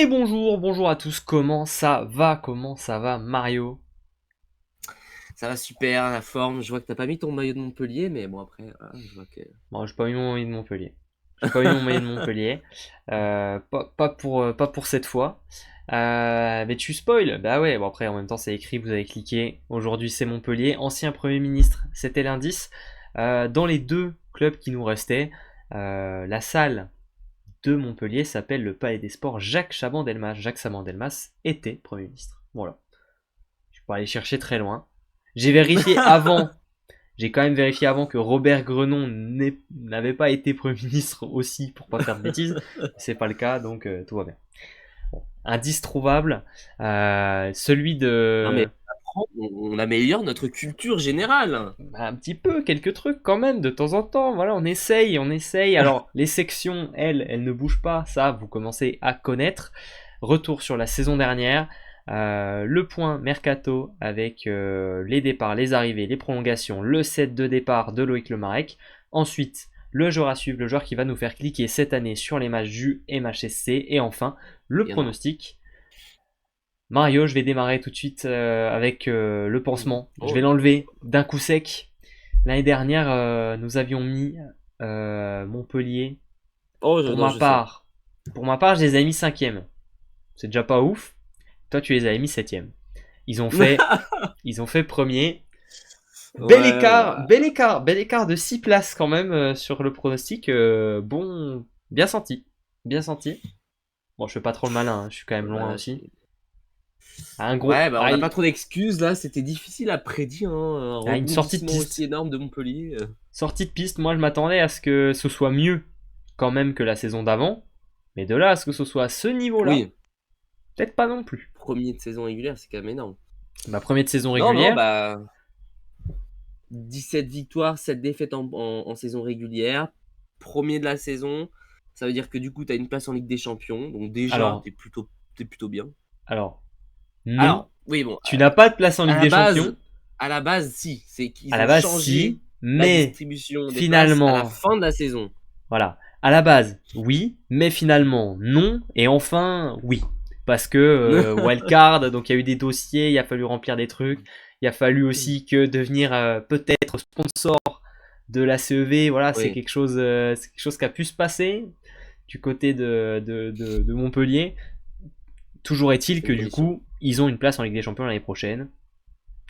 Et bonjour à tous, comment ça va? Comment ça va Mario? Ça va super, la forme. Je vois que t'as pas mis ton maillot de Montpellier, mais bon, après, voilà, je vois que. Bon, j'ai pas eu mon maillot de Montpellier. J'ai pas eu mon maillot de Montpellier. Pas pour cette fois. Mais tu spoil. Bah ouais, bon après en même temps c'est écrit, vous avez cliqué. Aujourd'hui c'est Montpellier. Ancien Premier ministre, c'était l'indice. Dans les deux clubs qui nous restaient, la salle de Montpellier s'appelle le Palais des Sports Jacques Chaban-Delmas. Jacques Chaban-Delmas était Premier ministre. Voilà. Je peux pas aller chercher très loin. J'ai vérifié avant. J'ai quand même vérifié avant que Robert Grenon n'avait pas été Premier ministre aussi pour pas faire de bêtises. C'est pas le cas, donc tout va bien. Bon. Indice trouvable, celui Non, mais de... on améliore notre culture générale. Bah, un petit peu, quelques trucs quand même, de temps en temps. Voilà, on essaye, on essaye. Alors, les sections, elles ne bougent pas. Ça, vous commencez à connaître. Retour sur la saison dernière. Le point Mercato avec les départs, les arrivées, les prolongations, le set de départ de Loïc Lemarec. Ensuite, le joueur à suivre, le joueur qui va nous faire cliquer cette année sur les matchs du MHSC. Et enfin, le Il y en a. pronostic. Mario, je vais démarrer tout de suite avec le pansement. Je vais Oh, l'enlever d'un coup sec. L'année dernière, nous avions mis Montpellier. non, je sais. Pour ma part, je les ai mis cinquième. C'est déjà pas ouf. Toi, tu les avais mis septième. Ils ont fait, ils ont fait premier. Ouais, bah. Bel écart de 6 places quand même sur le pronostic. Bon, bien senti, bien senti. Bon, je fais pas trop le malin, hein, je suis quand même loin Voilà, aussi. Un gros, ouais, bah, on n'a pas trop d'excuses là. C'était difficile à prédire, hein, un une sortie de rebondissement aussi piste. énorme de Montpellier. Sortie de piste, moi je m'attendais à ce que ce soit mieux quand même que la saison d'avant. Mais de là à ce que ce soit à ce niveau-là, Oui, peut-être pas non plus. premier de saison régulière, c'est quand même énorme. Ma première de saison Non, non, régulière, bah. 17 victoires, 7 défaites en saison régulière. Premier de la saison. Ça veut dire que du coup, tu as une place en Ligue des Champions. Donc déjà, alors, t'es plutôt bien. alors, non, Alors, oui, bon, tu n'as pas de place en à Ligue la des Champions. base, à la base, si. C'est À qu'ils la ont base, changé si, la mais distribution des places à la finalement, fin de la saison. voilà. À la base, oui, mais finalement, non. Et enfin, oui. Parce que wildcard, donc il y a eu des dossiers, il a fallu remplir des trucs. Il a fallu aussi que devenir peut-être sponsor de la CEV. Voilà, Oui, c'est quelque chose qui a pu se passer du côté de Montpellier. Toujours est-il c'est que une du condition. coup, ils ont une place en Ligue des Champions l'année prochaine.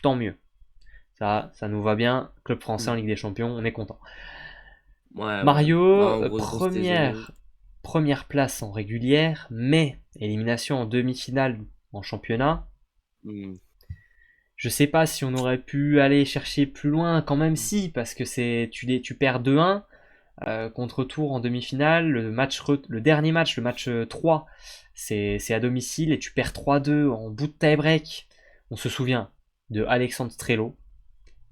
Tant mieux. Ça nous va bien. Club français en Ligue des Champions, on est content. Ouais, ouais. Mario, Non, grosse saison. première place en régulière, mais élimination en demi-finale en championnat. Hmm. Je sais pas si on aurait pu aller chercher plus loin, quand même si, parce que tu perds 2-1 contre Tours en demi-finale. Le dernier match, le match 3, c'est à domicile et tu perds 3-2 en bout de tie-break. On se souvient de Alexandre Strello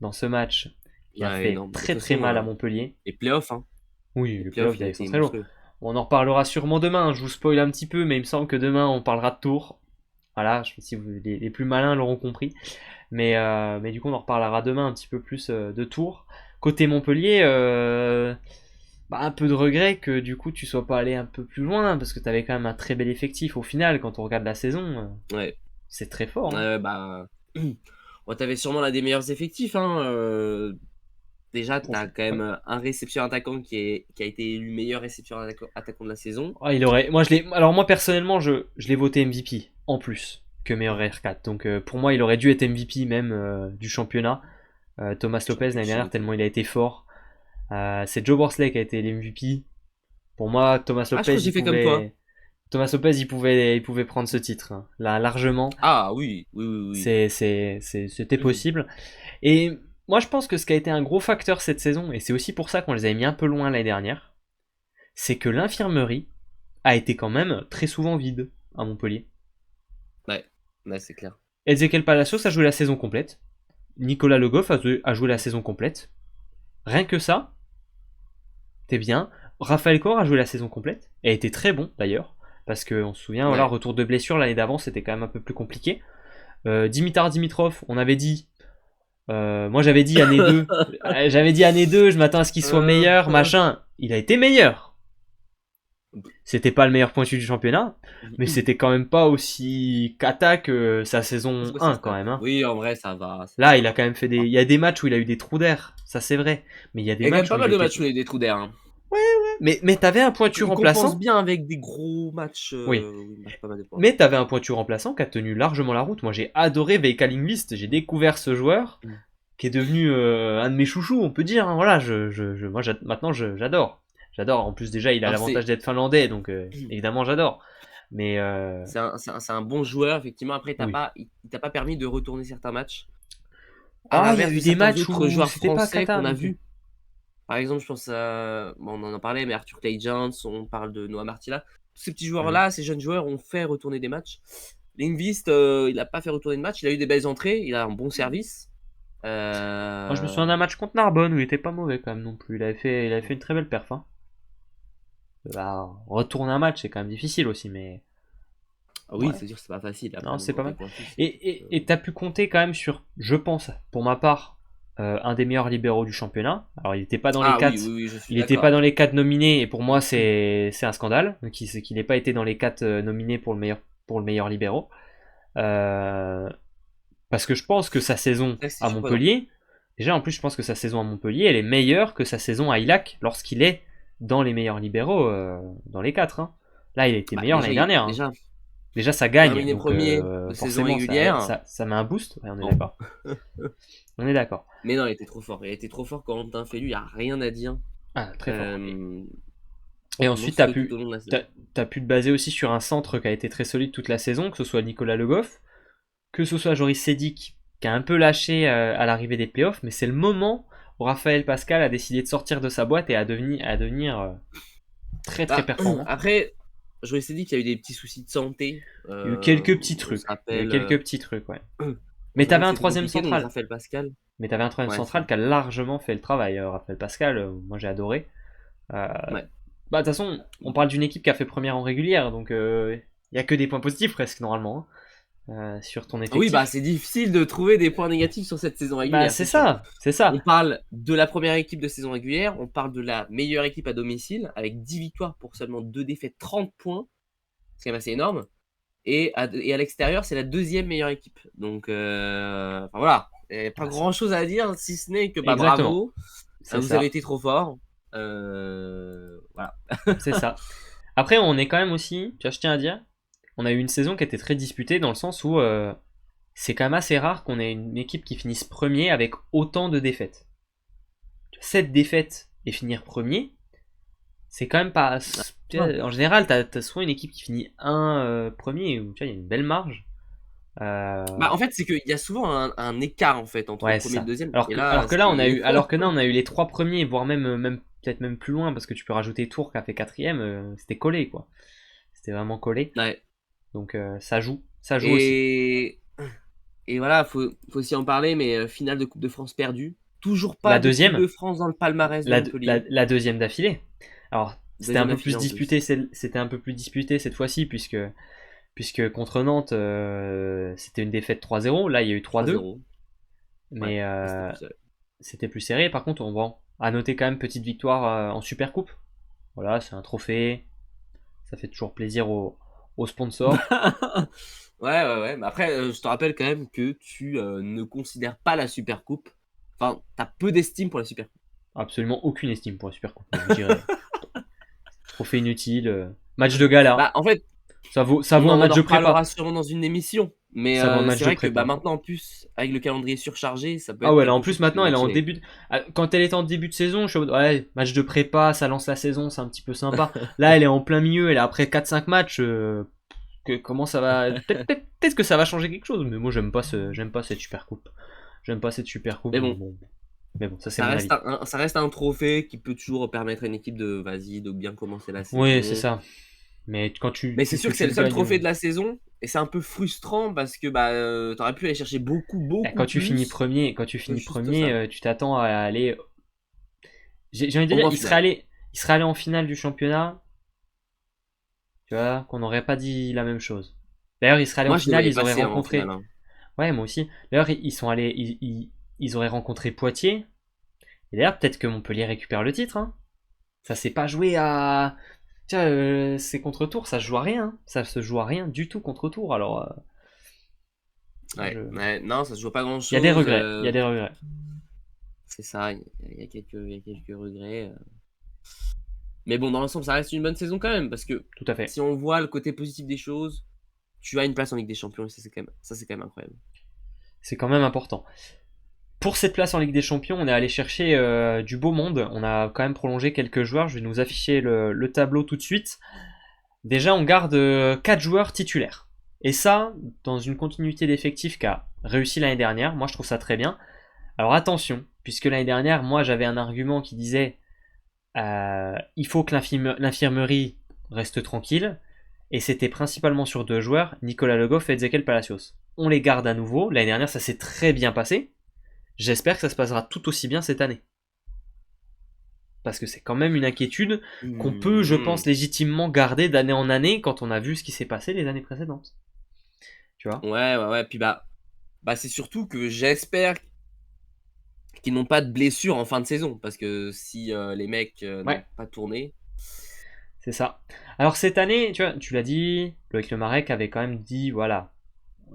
dans ce match qui a Ouais, fait non, mais de très toute très façon, mal à Montpellier. les playoffs, hein. Oui, Les le playoffs, playoff il a d'Alexandre été Strello. monstrueux. On en reparlera sûrement demain, je vous spoil un petit peu, mais il me semble que demain on parlera de Tours. Voilà, je sais pas si les plus malins l'auront compris. Mais du coup, on en reparlera demain un petit peu plus de Tours. Côté Montpellier, un peu de regret que du coup tu sois pas allé un peu plus loin, parce que tu avais quand même un très bel effectif au final quand on regarde la saison. Ouais. C'est très fort, hein. Ouais, bah. Bon, t'avais sûrement l'un des meilleurs effectifs, hein. Déjà, Pour- t'as quand ouais. même un réception attaquant qui a été élu meilleur réception attaquant de la saison. Ah, il aurait. Alors moi personnellement, je l'ai voté MVP en plus que meilleur R4. Donc pour moi, il aurait dû être MVP même du championnat. Thomas Je Lopez sais plus l'année qui dernière, était. tellement il a été fort. C'est Joe Borsley qui a été l'MVP. Pour moi, Ah, je crois que j'ai fait comme toi. Il pouvait prendre ce titre, hein. Là, largement. Ah, oui, oui, oui, oui. C'était possible. Et moi, je pense que ce qui a été un gros facteur cette saison, et c'est aussi pour ça qu'on les avait mis un peu loin l'année dernière, c'est que l'infirmerie a été quand même très souvent vide à Montpellier. Ouais, ouais, c'est clair. Ezequiel Palacios a joué la saison complète. Nicolas Le Goff a joué la saison complète. Rien que ça, t'es bien. Raphaël Corr a joué la saison complète et a été très bon d'ailleurs. Parce qu'on se souvient, voilà, Ouais. retour de blessure l'année d'avant, c'était quand même un peu plus compliqué. Dimitar Dimitrov, on avait dit. Moi j'avais dit année 2. J'avais dit année 2, je m'attends à ce qu'il soit meilleur, machin. Il a été meilleur. C'était pas le meilleur pointu du championnat, mais c'était quand même pas aussi cata que sa saison Ouais, c'est 1 quand ça. même, hein. Oui, en vrai, ça va. Là, il a quand même fait des. Il y a des matchs où il a eu des trous d'air, ça c'est vrai. Mais il y a Il des y a quand même matchs pas où il mal de était. matchs où il y a eu des trous d'air, hein. Mais t'avais un pointu Il compense remplaçant. bien avec des gros matchs Oui. où il marque pas mal de points. Mais t'avais un pointu remplaçant qui a tenu largement la route. Moi, j'ai adoré Veika Lindqvist. J'ai découvert ce joueur Mm. qui est devenu un de mes chouchous, on peut dire, hein. Voilà, moi, maintenant, j'adore. J'adore. En plus, déjà, il a Alors, l'avantage d'être finlandais, donc évidemment, j'adore. Mais c'est un bon joueur, effectivement. Après, oui. il t'a pas permis de retourner certains matchs. À Ah, il y a l'inverse eu de des certains matchs autres où joueurs c'était pas français cata qu'on a non plus. vus. Par exemple, je pense à. Bon, on en a parlé, mais Arthur Tayjans, on parle de Noah Martilla. Tous ces petits Mhm. joueurs-là, ces jeunes joueurs ont fait retourner des matchs. Lindqvist, il n'a pas fait retourner de match. Il a eu des belles entrées, il a un bon service. Moi, je me Euh, souviens d'un match contre Narbonne où il était pas mauvais quand même non plus. Il avait fait une très belle perf, hein. Bah, retourner un match, c'est quand même difficile aussi, mais Ah oui, ouais. c'est sûr que c'est pas facile. Non, Après, c'est quand pas t'es mal. pointu, c'est Et t'as pu compter quand même sur, je pense, pour ma part, un des meilleurs libéraux du championnat. Alors, il n'était pas dans les Ah oui, 4. oui, oui, je suis Il n'était pas d'accord. dans les 4 nominés, et pour moi, c'est un scandale qu'il n'ait pas été dans les 4 nominés pour le meilleur libéraux. Euh, Parce que je pense que sa saison C'est à surprenant. Montpellier, déjà en plus, je pense que sa saison à Montpellier, elle est meilleure que sa saison à Ilac lorsqu'il est dans les meilleurs libéraux, dans les 4, hein. Là, il a été Bah, meilleur l'année dernière, hein. déjà, Déjà, ça gagne, terminé donc premier de saison forcément, ça, régulière. ça, ça met un boost. Ouais, on est Non. d'accord. On est d'accord. Mais non, il était trop fort. Il a été trop fort quand Quentin Felu, il n'y a rien à dire. Ah, très fort. Euh, Et ensuite, Monstrueux tout au long de la saison. t'as pu te baser aussi sur un centre qui a été très solide toute la saison, que ce soit Nicolas Le Goff, que ce soit Joris Sédic, qui a un peu lâché à l'arrivée des playoffs, mais c'est le moment où Raphaël Pascal a décidé de sortir de sa boîte et à devenir très très Bah, performant. après, je me suis dit qu'il y a eu des petits soucis de santé. Il y a eu quelques petits On se trucs. Il y a eu rappelle, quelques petits trucs, ouais. on Mais se rappelle t'avais que un c'était troisième compliqué, donc central. Raphaël Pascal. Mais t'avais un troisième Ouais, central qui a largement fait le travail. Raphaël Pascal, moi j'ai adoré. Euh, ouais. Bah, de toute façon, on parle d'une équipe qui a fait première en régulière, donc il n'y a que des points positifs presque normalement, hein, sur ton Oui, bah effectif. c'est difficile de trouver des points négatifs sur cette saison Bah, régulière, c'est c'est sûr. ça, c'est ça. On parle de la première équipe de saison régulière, on parle de la meilleure équipe à domicile, avec 10 victoires pour seulement 2 défaites, 30 points, c'est quand même assez énorme. Et à l'extérieur, c'est la deuxième meilleure équipe. Donc, enfin, voilà, il n'y a pas Ah, grand-chose à dire, si ce n'est que bah, exactement, bravo, c'est vous avez ça, été trop fort. Voilà. c'est ça. Après, on est quand même aussi, tu vois, je tiens à dire, on a eu une saison qui était très disputée dans le sens où c'est quand même assez rare qu'on ait une équipe qui finisse premier avec autant de défaites. 7 défaites et finir premier, c'est quand même pas. Tu Non. vois, en général, t'as souvent une équipe qui finit un premier, où tu vois, il y a une belle marge. Bah, en fait, c'est qu'il y a souvent un écart en fait entre le Ouais, c'est premier et le ça. deuxième. Alors Et que, alors là, que là, on a c'est. eu, alors que là, on a eu les trois premiers, voire même peut-être même plus loin, parce que tu peux rajouter Tours qui a fait quatrième, c'était collé, quoi. C'était vraiment collé. Ouais. Donc ça joue aussi. Et, et voilà, faut aussi en parler, mais finale de Coupe de France perdue. Toujours La pas de Coupe deuxième, de France dans le palmarès de la, la, Montpellier. la deuxième d'affilée. Alors c'était un Deuxième peu affilée plus en plus. disputé, c'était un peu plus disputé cette fois-ci, puisque contre Nantes, c'était une défaite 3-0. Là, il y a eu 3-2, 3-0. Ouais, mais c'était plus serré. c'était plus serré. Par contre, on voit à noter quand même petite victoire en Super Coupe. Voilà, c'est un trophée. Ça fait toujours plaisir aux sponsors. Ouais, ouais, ouais. Mais après, je te rappelle quand même que tu ne considères pas la Super Coupe. Enfin, t'as peu d'estime pour la Super Coupe. Absolument aucune estime pour la Super Coupe. Je dirais trophée inutile. Match de gala. Bah, en fait, Ça vaut un on match en de prépa. reparlera sûrement dans une émission. Mais Ça vaut un match c'est de vrai que bah, prépa. maintenant, en plus, avec le calendrier surchargé, ça peut Ah être ouais, là en quelque plus chose qui peut maintenant elle est en motiver. début. Quand elle était en début de saison, je suis en mode, ouais, match de prépa, ça lance la saison, c'est un petit peu sympa. Là elle est en plein milieu, elle est après 4-5 matchs. Comment ça va. Peut-être que ça va changer quelque chose, mais moi j'aime pas cette super coupe. J'aime pas cette super coupe, Mais donc bon, bon. Mais bon, ça c'est mon avis. ça reste un trophée qui peut toujours permettre à une équipe de, vas-y, de bien commencer la Oui, c'est saison. ça. Mais quand Mais c'est sûr que que c'est tu le le seul gagnes. trophée de la saison. Et c'est un peu frustrant parce que bah, t'aurais pu aller chercher beaucoup, beaucoup Quand tu finis plus premier, que juste ça. tu t'attends à aller. J'ai envie de Au dire, moins il serait final. allé, il serait allé en finale du championnat. Tu vois, qu'on n'aurait pas dit la même chose. D'ailleurs, ils seraient allés en Moi, je les finale, voyais ils auraient passer hein, en finale. rencontré. Hein. Ouais, moi aussi. D'ailleurs, ils sont allés, ils auraient rencontré Poitiers. Et d'ailleurs, peut-être que Montpellier récupère le titre, hein. Ça s'est pas joué à. Tiens, c'est contre Tours, ça se joue à rien. Hein. Ça se joue à rien du tout contre Tours. Alors, Ouais, non, ça se joue pas grand il y a des chose. regrets. Il y a des regrets. C'est ça, il y a quelques regrets. Mais bon, dans l'ensemble, ça reste une bonne saison quand même, parce que Tout à fait. si on voit le côté positif des choses, tu as une place en Ligue des Champions, et ça, c'est quand même incroyable. C'est quand même important. Pour cette place en Ligue des Champions, on est allé chercher du beau monde. On a quand même prolongé quelques joueurs. Je vais nous afficher le tableau tout de suite. Déjà, on garde 4 joueurs titulaires. Et ça, dans une continuité d'effectifs qu'a réussi l'année dernière, moi je trouve ça très bien. Alors attention, puisque l'année dernière, moi j'avais un argument qui disait il faut que l'infirmerie reste tranquille. Et c'était principalement sur 2 joueurs, Nicolas Le Goff et Ezequiel Palacios. On les garde à nouveau. L'année dernière, ça s'est très bien passé. J'espère que ça se passera tout aussi bien cette année. Parce que c'est quand même une inquiétude qu'on peut, je pense, légitimement garder d'année en année quand on a vu ce qui s'est passé les années précédentes. Tu vois ? Ouais. Puis c'est surtout que j'espère qu'ils n'ont pas de blessure en fin de saison. Parce que si les mecs n'ont pas tourné. C'est ça. Alors cette année, tu vois, tu l'as dit, Loïc Lemarec avait quand même dit, voilà,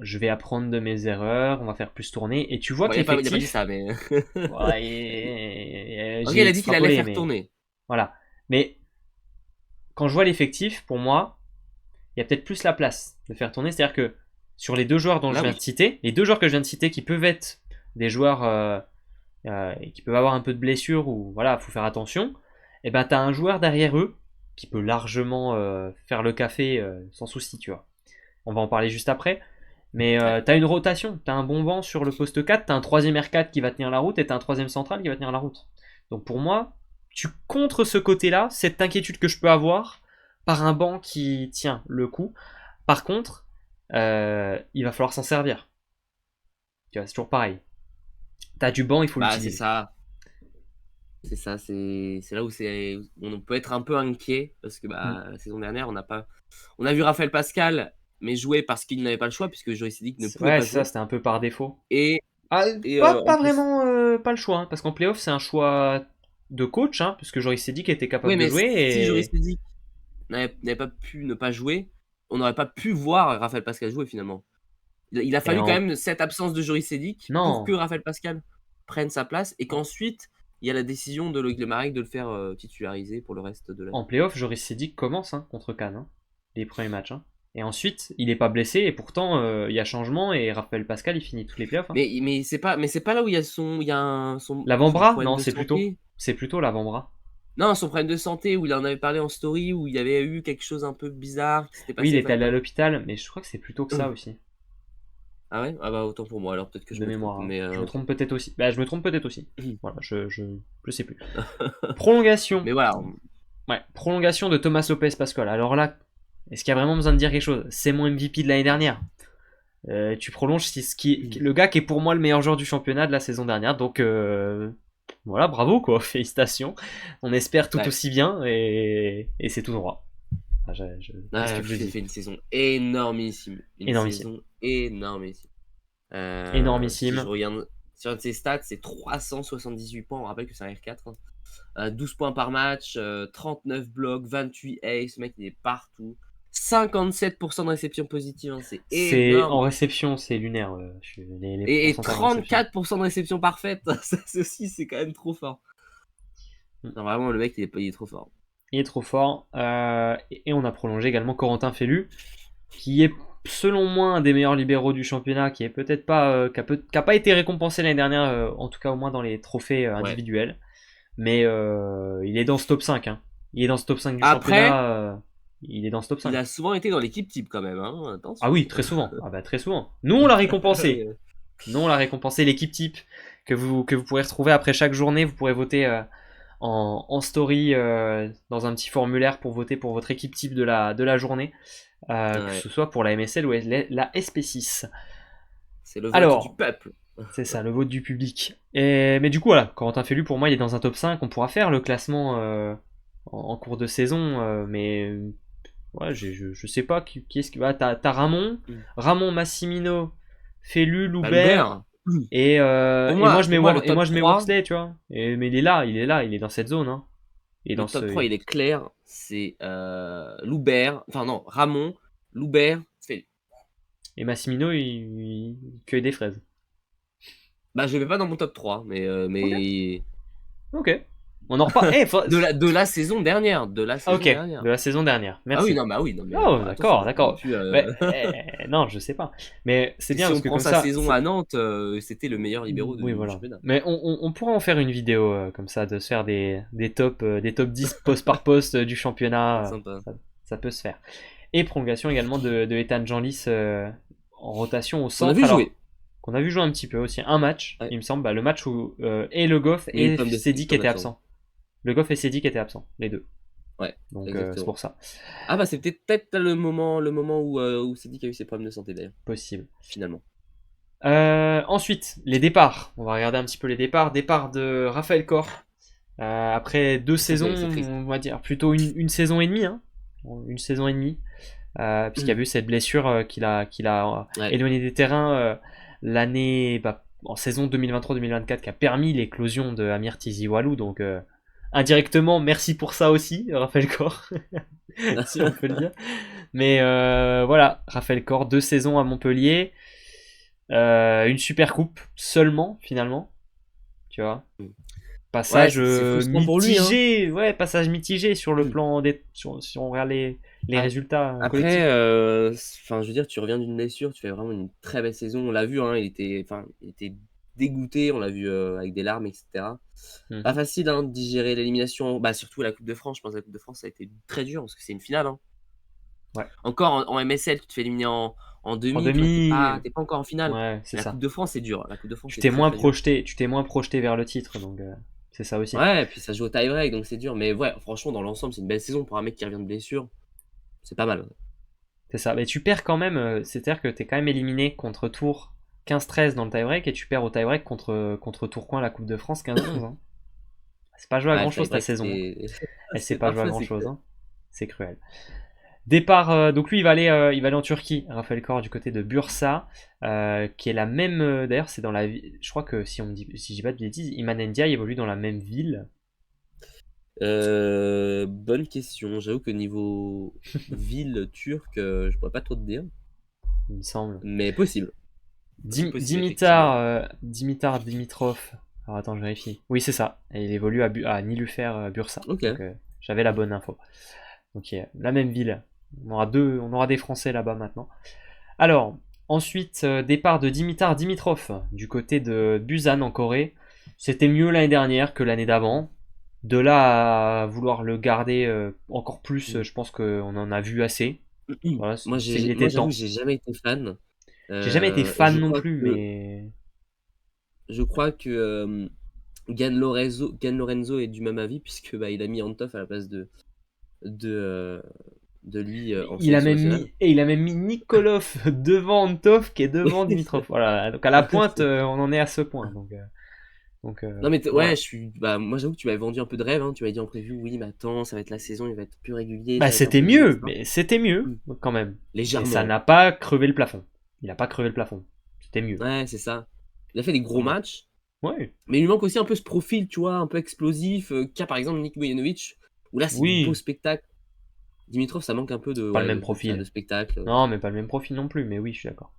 je vais apprendre de mes erreurs, on va faire plus tourner. Et tu vois que l'effectif... Il a pas dit ça, mais... Ok, il a dit qu'il allait faire tourner. Voilà. Mais quand je vois l'effectif, pour moi, il y a peut-être plus la place de faire tourner. C'est-à-dire que sur les 2 joueurs dont je viens de citer, les 2 joueurs que je viens de citer qui peuvent être des joueurs qui peuvent avoir un peu de blessure ou voilà, faut faire attention, et ben t'as un joueur derrière eux qui peut largement faire le café sans souci, tu vois. On va en parler juste après. Mais t'as une rotation, t'as un bon vent sur le poste 4, t'as un 3ème R4 qui va tenir la route et t'as un 3ème central qui va tenir la route. Donc pour moi, tu contres ce côté-là, cette inquiétude que je peux avoir, par un banc qui tient le coup. Par contre, il va falloir s'en servir. Tu vois, c'est toujours pareil. T'as du banc, il faut l'utiliser. C'est ça, c'est là où on peut être un peu inquiet parce que la saison dernière, on a vu Raphaël Pascal, mais jouer parce qu'il n'avait pas le choix puisque Joris Sedic ne pouvait pas jouer. Ça, c'était un peu par défaut. Et pas vraiment pas le choix, hein, parce qu'en playoff, c'est un choix de coach, hein, puisque Joris Sedic était capable de jouer. Si Joris Sedic n'avait pas pu ne pas jouer, on n'aurait pas pu voir Raphaël Pascal jouer finalement. Il a fallu quand même cette absence de Joris Sedic pour que Raphaël Pascal prenne sa place et qu'ensuite il y a la décision de Loïc Lemarec de le faire titulariser pour le reste de l'année. En playoff, Joris Sedic commence contre Cannes, hein, les premiers matchs. Hein. Et ensuite, il n'est pas blessé et pourtant il y a changement et Raphaël Pascal il finit tous les playoffs. Hein. Mais c'est pas là où il y a son l'avant-bras. Non, c'est plutôt l'avant-bras. Non, son problème de santé où il en avait parlé en story où il y avait eu quelque chose un peu bizarre qui s'était passé. Oui, il était allé à l'hôpital, mais je crois que c'est plutôt que ça aussi. Ah ouais? Ah bah autant pour moi, alors peut-être que je me mémoire. Trompe, mais je me trompe peut-être aussi. Je me trompe peut-être aussi. Voilà, je sais plus. Prolongation. Mais voilà. Prolongation de Thomas Lopez Pascual. Alors là, est-ce qu'il y a vraiment besoin de dire quelque chose? C'est mon MVP de l'année dernière. Tu prolonges le gars qui est pour moi le meilleur joueur du championnat de la saison dernière. Donc voilà, bravo quoi, félicitations. On espère tout aussi bien et c'est tout droit. J'ai fait une saison énormissime. Énormissime. Si je regarde sur ses stats, c'est 378 points. On rappelle que c'est un R4. 12 points par match, 39 blocs, 28 aces. Ce mec, il est partout. 57% de réception positive. Hein, c'est énorme. En réception, c'est lunaire. Et 34% de réception parfaite. Ça aussi, c'est quand même trop fort. Non, vraiment, le mec, il est trop fort. Il est trop fort. Et on a prolongé également Corentin Fellu, qui est selon moi un des meilleurs libéraux du championnat, qui est peut-être pas, qui a pas été récompensé l'année dernière, en tout cas au moins dans les trophées individuels. Mais il est dans ce top 5. Hein. Il est dans ce top 5 du championnat. Il est dans ce top 5. Il a souvent été dans l'équipe type quand même. Hein. Ah oui, très souvent. Très souvent. Nous, on l'a récompensé. L'équipe type que vous pourrez retrouver après chaque journée. Vous pourrez voter en story dans un petit formulaire pour voter pour votre équipe type de la journée. Que ce soit pour la MSL ou la SP6. C'est le vote du peuple. C'est ça, le vote du public. Mais du coup, voilà, Corentin Fellu, pour moi, il est dans un top 5. On pourra faire le classement en cours de saison, mais ouais, je sais pas qui est-ce qui va. T'as Ramon, Massimino, Fellu, Loubert. Et moi je mets Worsley, tu vois. Mais il est là, il est dans cette zone. Hein. Et Le dans top ce 3, il est clair. C'est Loubert. Enfin, non, Ramon, Loubert, Félix. et Massimino, il cueille des fraises. Bah, je le mets pas dans mon top 3, Ok. mais Ok. On en reparle. de la saison dernière. De la Ah, ok, saison dernière. de la saison dernière. Ah oui, Merci. non, bah oui, non, mais Oh, attention, d'accord, faut pas non d'accord. plus. Ouais, non, je sais pas. Mais c'est bien Si parce on que prend comme sa ça, saison à Nantes, c'était le meilleur libéraux oui, du voilà. championnat. Mais on pourra en faire une vidéo comme ça, de se faire des top 10 poste par poste du C'est championnat. sympa. Ça peut se faire. Et prolongation également de Ethan Janlis en rotation au On a centre. vu Alors, jouer. qu'on a vu jouer un petit peu aussi. Un match, Ouais. il me semble. Bah, le match où et Le Goff Mais il y a eu et pas de Sédic sélection étaient d'absence. absents. Le Goff et Sédic étaient absents, les deux. Ouais, Donc c'est exactement. pour ça. Ah bah c'est peut-être le moment où c'est dit qu'il y a eu ses problèmes de santé d'ailleurs, Possible. finalement. Ensuite, les départs. On va regarder un petit peu les départs. Départ de Raphaël Corr. Après 2 saisons, C'est triste. on va dire plutôt une saison et demie. Hein. Une saison et demie. Puisqu'il y a eu cette blessure qu'il a Ouais. éloigné des terrains l'année en saison 2023-2024 qui a permis l'éclosion de Amir Tizi Walou. Donc indirectement, merci pour ça aussi, Raphaël Corr, si on peut le dire. Mais voilà, Raphaël Corr, 2 saisons à Montpellier. Une super coupe seulement finalement, tu vois. Ouais, Passage c'est frustrant pour lui, hein. mitigé, ouais, passage mitigé sur le plan si on regarde les Ah, résultats Après, collectifs. enfin, je veux dire, tu reviens d'une blessure, tu fais vraiment une très belle saison. On l'a vu, hein, il était dégoûté, on l'a vu avec des larmes, etc. Pas Mhm. facile hein, de digérer l'élimination, bah, surtout la Coupe de France. Je pense que la Coupe de France ça a été très dur parce que c'est une finale. Hein. Ouais. Encore en MSL, tu te fais éliminer en En demi, tu vois, demi, t'es pas encore en finale. ouais, c'est Mais la Coupe ça. de France, c'est dur. La Coupe de France, Tu c'est t'es très moins très dur. projeté, tu t'es moins projeté vers le titre, donc c'est ça aussi. Ouais, et puis ça joue au tie-break, donc c'est dur. Mais ouais, franchement, dans l'ensemble, c'est une belle saison pour un mec qui revient de blessure. C'est pas mal. C'est ça. Mais tu perds quand même, c'est-à-dire que t'es quand même éliminé contre Tours 15-13 dans le tie-break et tu perds au tie-break contre Tourcoing la Coupe de France 15-11. Hein. C'est pas joué à Ouais, le grand-chose ta tie-break, saison. Hein. c'était. Elle s'est c'est pas joué à parfois, c'est grand-chose. cruel. Hein. C'est cruel. Départ, donc lui il va aller en Turquie, Raphaël Corr du côté de Bursa, qui est la même. D'ailleurs, c'est dans la. Je crois que si si je dis pas de bêtises, Iman Ndiaye évolue dans la même ville. Bonne question. J'avoue que niveau ville turque, je pourrais pas trop te dire. Il me semble. Mais possible. Possible, effectivement. Dimitar Dimitrov. Alors attends, je vérifie. Oui, c'est ça. Et il évolue à Nilufer Bursa. Ok. Donc j'avais la bonne info. Donc la même ville. On aura des Français là-bas maintenant. Alors, ensuite, départ de Dimitar Dimitrov du côté de Busan en Corée. C'était mieux l'année dernière que l'année d'avant. De là à vouloir le garder encore plus, je pense qu'on en a vu assez. Voilà, il Moi, était j'avoue que temps. j'ai jamais été fan. J'ai jamais été Je fan non crois plus, que, mais Gan Lorenzo est du même avis puisque bah, il a mis Antov à la place de, euh, de lui en sélection nationale. il a même mis Nikolov devant Antov qui est devant Dimitrov. Voilà, donc à la pointe, on en est à ce point. Donc Non mais ouais, voilà. moi j'avoue que tu m'avais vendu un peu de rêve, hein. Tu m'avais dit en prévu, oui, mais attends, ça va être la saison, il va être plus régulier, Bah ça va être un peu mieux, etc. c'était mieux Mm. quand même. Et ça Légèrement. n'a pas crevé le plafond. Il n'a pas crevé le plafond. C'était mieux. Ouais, c'est ça. Il a fait des gros Voilà. matchs, Ouais. mais il lui manque aussi un peu ce profil, tu vois, un peu explosif, qu'a par exemple Nick Bojanovic, où là c'est du beau Oui. spectacle. Dimitrov, ça manque un peu Pas le même de profil. spectacle. Non, mais pas le même profil non plus. Mais oui, je suis d'accord.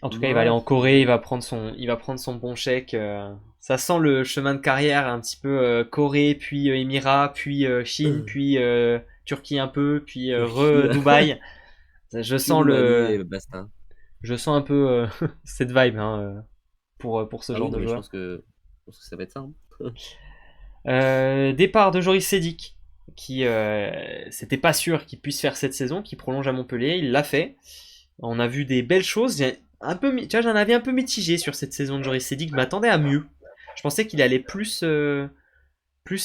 En tout cas, il va aller Moi, en Corée, il va prendre son bon chèque. Ça sent le chemin de carrière un petit peu Corée, puis Émirats, puis Chine, puis Turquie un peu, puis Turquie, Dubaï. Je puis sens Roumanie et basta. je sens un peu cette vibe hein, pour ce Ah genre oui, non de mais joueur. je pense que ça va être ça. Hein. Départ de Joris Sedik, qui c'était pas sûr qu'il puisse faire cette saison, qui prolonge à Montpellier, il l'a fait. On a vu des belles choses. Tu vois, j'en avais un peu mitigé sur cette saison de Joris Sedik. Je m'attendais à mieux. Je pensais qu'il allait plus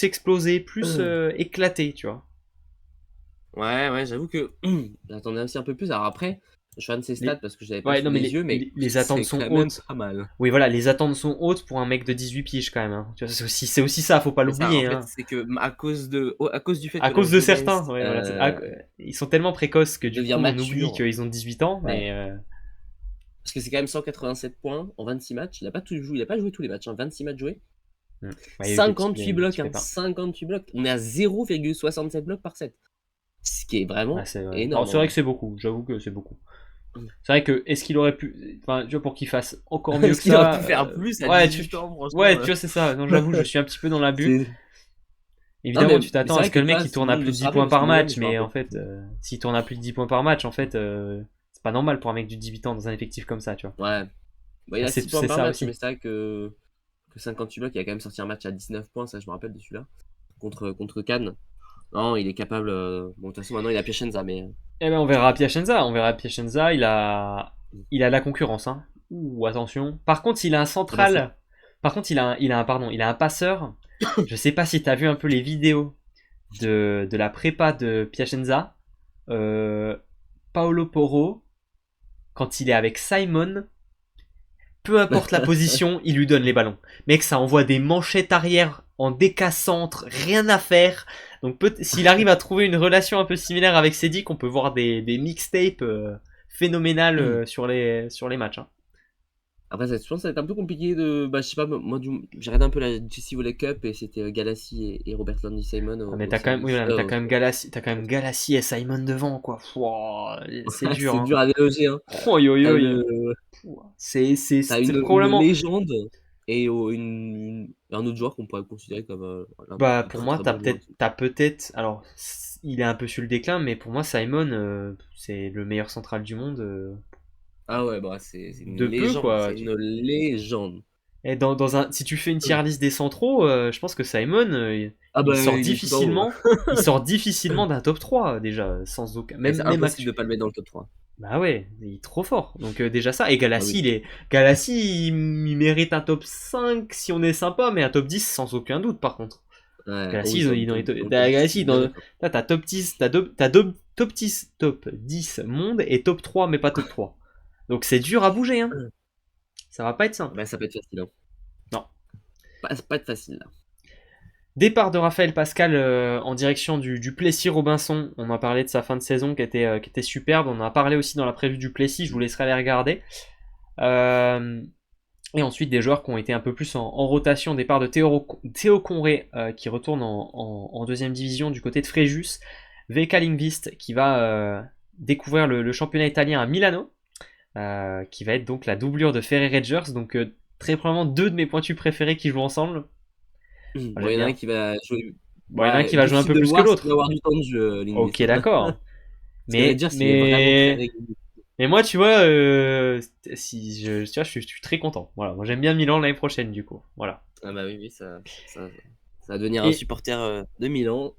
exploser, plus éclater, tu vois. Ouais, j'avoue que j'attendais aussi un peu plus. Alors après, je suis fan de ses stats Les... parce que je l'avais pas Ouais, sous non, mais les yeux, mais les attentes c'est sont quand même hautes. pas mal. Oui, voilà, les attentes sont hautes pour un mec de 18 piges quand même. Hein. Tu vois, c'est aussi ça, faut pas C'est ça, en l'oublier. fait, Hein. c'est que à cause du fait À que la cause de certains, jeunesse ouais, voilà. Ils sont tellement précoces que du devient coup on oublie mature. qu'ils ont 18 ans, Ouais. mais Parce que c'est quand même 187 points en 26 matchs. Il a pas joué tous les matchs, hein, 26 matchs joués. Bah, il y a eu des 58 petits blocs, hein, pépins. 58 blocs. On est à 0,67 blocs par set. Ce qui est vraiment Ouais. énorme. C'est vrai que c'est beaucoup, j'avoue que c'est beaucoup. C'est vrai que, est-ce qu'il aurait pu. Enfin, tu vois, pour qu'il fasse encore mieux Est-ce que qu'il aurait ça. pu faire plus à Ouais, 18 ans, franchement ouais, tu vois, c'est ça. Non, j'avoue, je suis un petit peu dans l'abus. c'est... Non, Évidemment, mais tu c'est t'attends à vrai ce que que le mec là, il c'est tourne le à nombre plus de de se 10 rappeler, points parce que par moi-même, match, je me mais rappelle en fait, plus. s'il tourne à plus de 10 points par match, en fait, c'est pas normal pour un mec de 18 ans dans un effectif comme ça, tu vois. Ouais. Bah, il a 6 points C'est par ça match, mais aussi. c'est vrai que 58 blocs, il a quand même sorti un match à 19 points, ça je me rappelle de celui-là, contre Cannes. Non, il est capable. Bon, de toute façon, maintenant il a Piacenza, mais. Eh ben, on verra Piacenza. On verra Piacenza. Il a la concurrence, hein. Ouh, attention. Par contre, il a un Ah bah, c'est. central. Par contre, pardon, il a un passeur. Je sais pas si t'as vu un peu les vidéos de la prépa de Piacenza. Euh, Paolo Porro, quand il est avec Simon, peu importe la position, il lui donne les ballons. Mec, ça envoie des manchettes arrière en décacentre, rien à faire. Donc s'il arrive à trouver une relation un peu similaire avec Cédric, on peut voir des mixtapes phénoménales sur les matchs, hein. Après, je pense que ça va être un peu compliqué de. Bah, je sais pas, moi, j'ai regardé un peu la GC Volley Cup et c'était Galassi et Robert Landry Simon Ah, mais au t'as quand même, oui, service. voilà, mais t'as quand même Galassi et Simon devant, quoi. Pouah, c'est dur, C'est hein. dur à déloger, hein. Oh, yo, T'as yo, yo. une, Pouah. t'as C'est une probablement. légende et un autre joueur qu'on pourrait considérer comme Bah, un pour très moi, très bon joueur. alors, il est un peu sur le déclin, mais pour moi, Simon, c'est le meilleur central du monde, Ah ouais, bah c'est une de peu, légende, quoi. c'est une légende. Et si tu fais une tier list des centraux, je pense que Simon, Ah bah il est tout en haut. il sort difficilement d'un top 3, déjà, sans aucun, Et c'est même impossible actuel. de pas le mettre dans le top 3. Bah ouais, il est trop fort. Donc, déjà ça. Et Ah oui. Galassi, il mérite un top 5 si on est sympa, mais un top 10 sans aucun doute, par contre. Ouais, oh Galassi, oui, dans le top 10, je suis Galassi, bien d'accord. t'as top 10, top 10 monde et top 3, mais pas top 3. Donc c'est dur à bouger, hein. Ça va pas être simple. Bah ça peut être facile, hein. Non. Pas être facile là. Départ de Raphaël Pascal en direction du Plessis Robinson. On a parlé de sa fin de saison qui était superbe. On en a parlé aussi dans la prévue du Plessis. Je vous laisserai aller regarder. Et ensuite des joueurs qui ont été un peu plus en rotation. Départ de Théo Conré qui retourne en deuxième division du côté de Fréjus. VK Lingvist qui va découvrir le championnat italien à Milano. Qui va être donc la doublure de Ferry Rangers. Donc très probablement deux de mes pointus préférés qui jouent ensemble. Bon, J'aime il y en a un bien. qui va jouer. Bon, il y en a un Ouais, qui va jouer un difficile peu de le plus que voir s'il va l'autre. avoir du temps de jeu, Ok, Linguist, hein. d'accord. Parce que Rangers, il est vraiment très régulier. Mais moi, tu vois, si tu vois, je suis très content. Voilà, moi j'aime bien Milan l'année prochaine, du coup. Voilà. Ah bah oui, ça va devenir un Et supporter de Milan.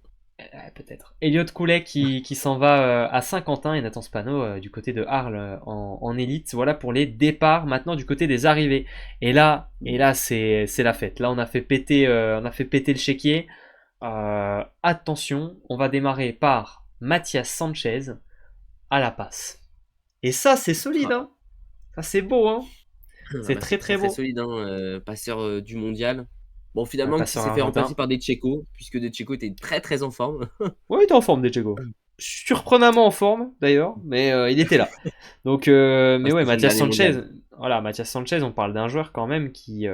peut-être. Elliot Coulet qui s'en va à Saint-Quentin et Nathan Spano du côté de Arles en élite. Voilà pour les départs. Maintenant du côté des arrivées. Et là, c'est la fête. Là, on a fait péter le chéquier. Attention, on va démarrer par Mathias Sanchez à la passe. Et ça, c'est solide, Ah, hein. Ça, c'est beau, hein. ah C'est bah, très c'est très très très beau. solide, hein, passeur du mondial. Bon, Un finalement, qui passeur s'est fait remplacer argentin. par des Tchècos, puisque des Tchècos étaient très très en forme. Ouais, il était en forme, Dejego. Surprenamment en forme, d'ailleurs, mais il était là. Donc, Ah, mais ouais, c'était son Mathias dernier Sanchez, mondial. voilà, Mathias Sanchez, on parle d'un joueur quand même qui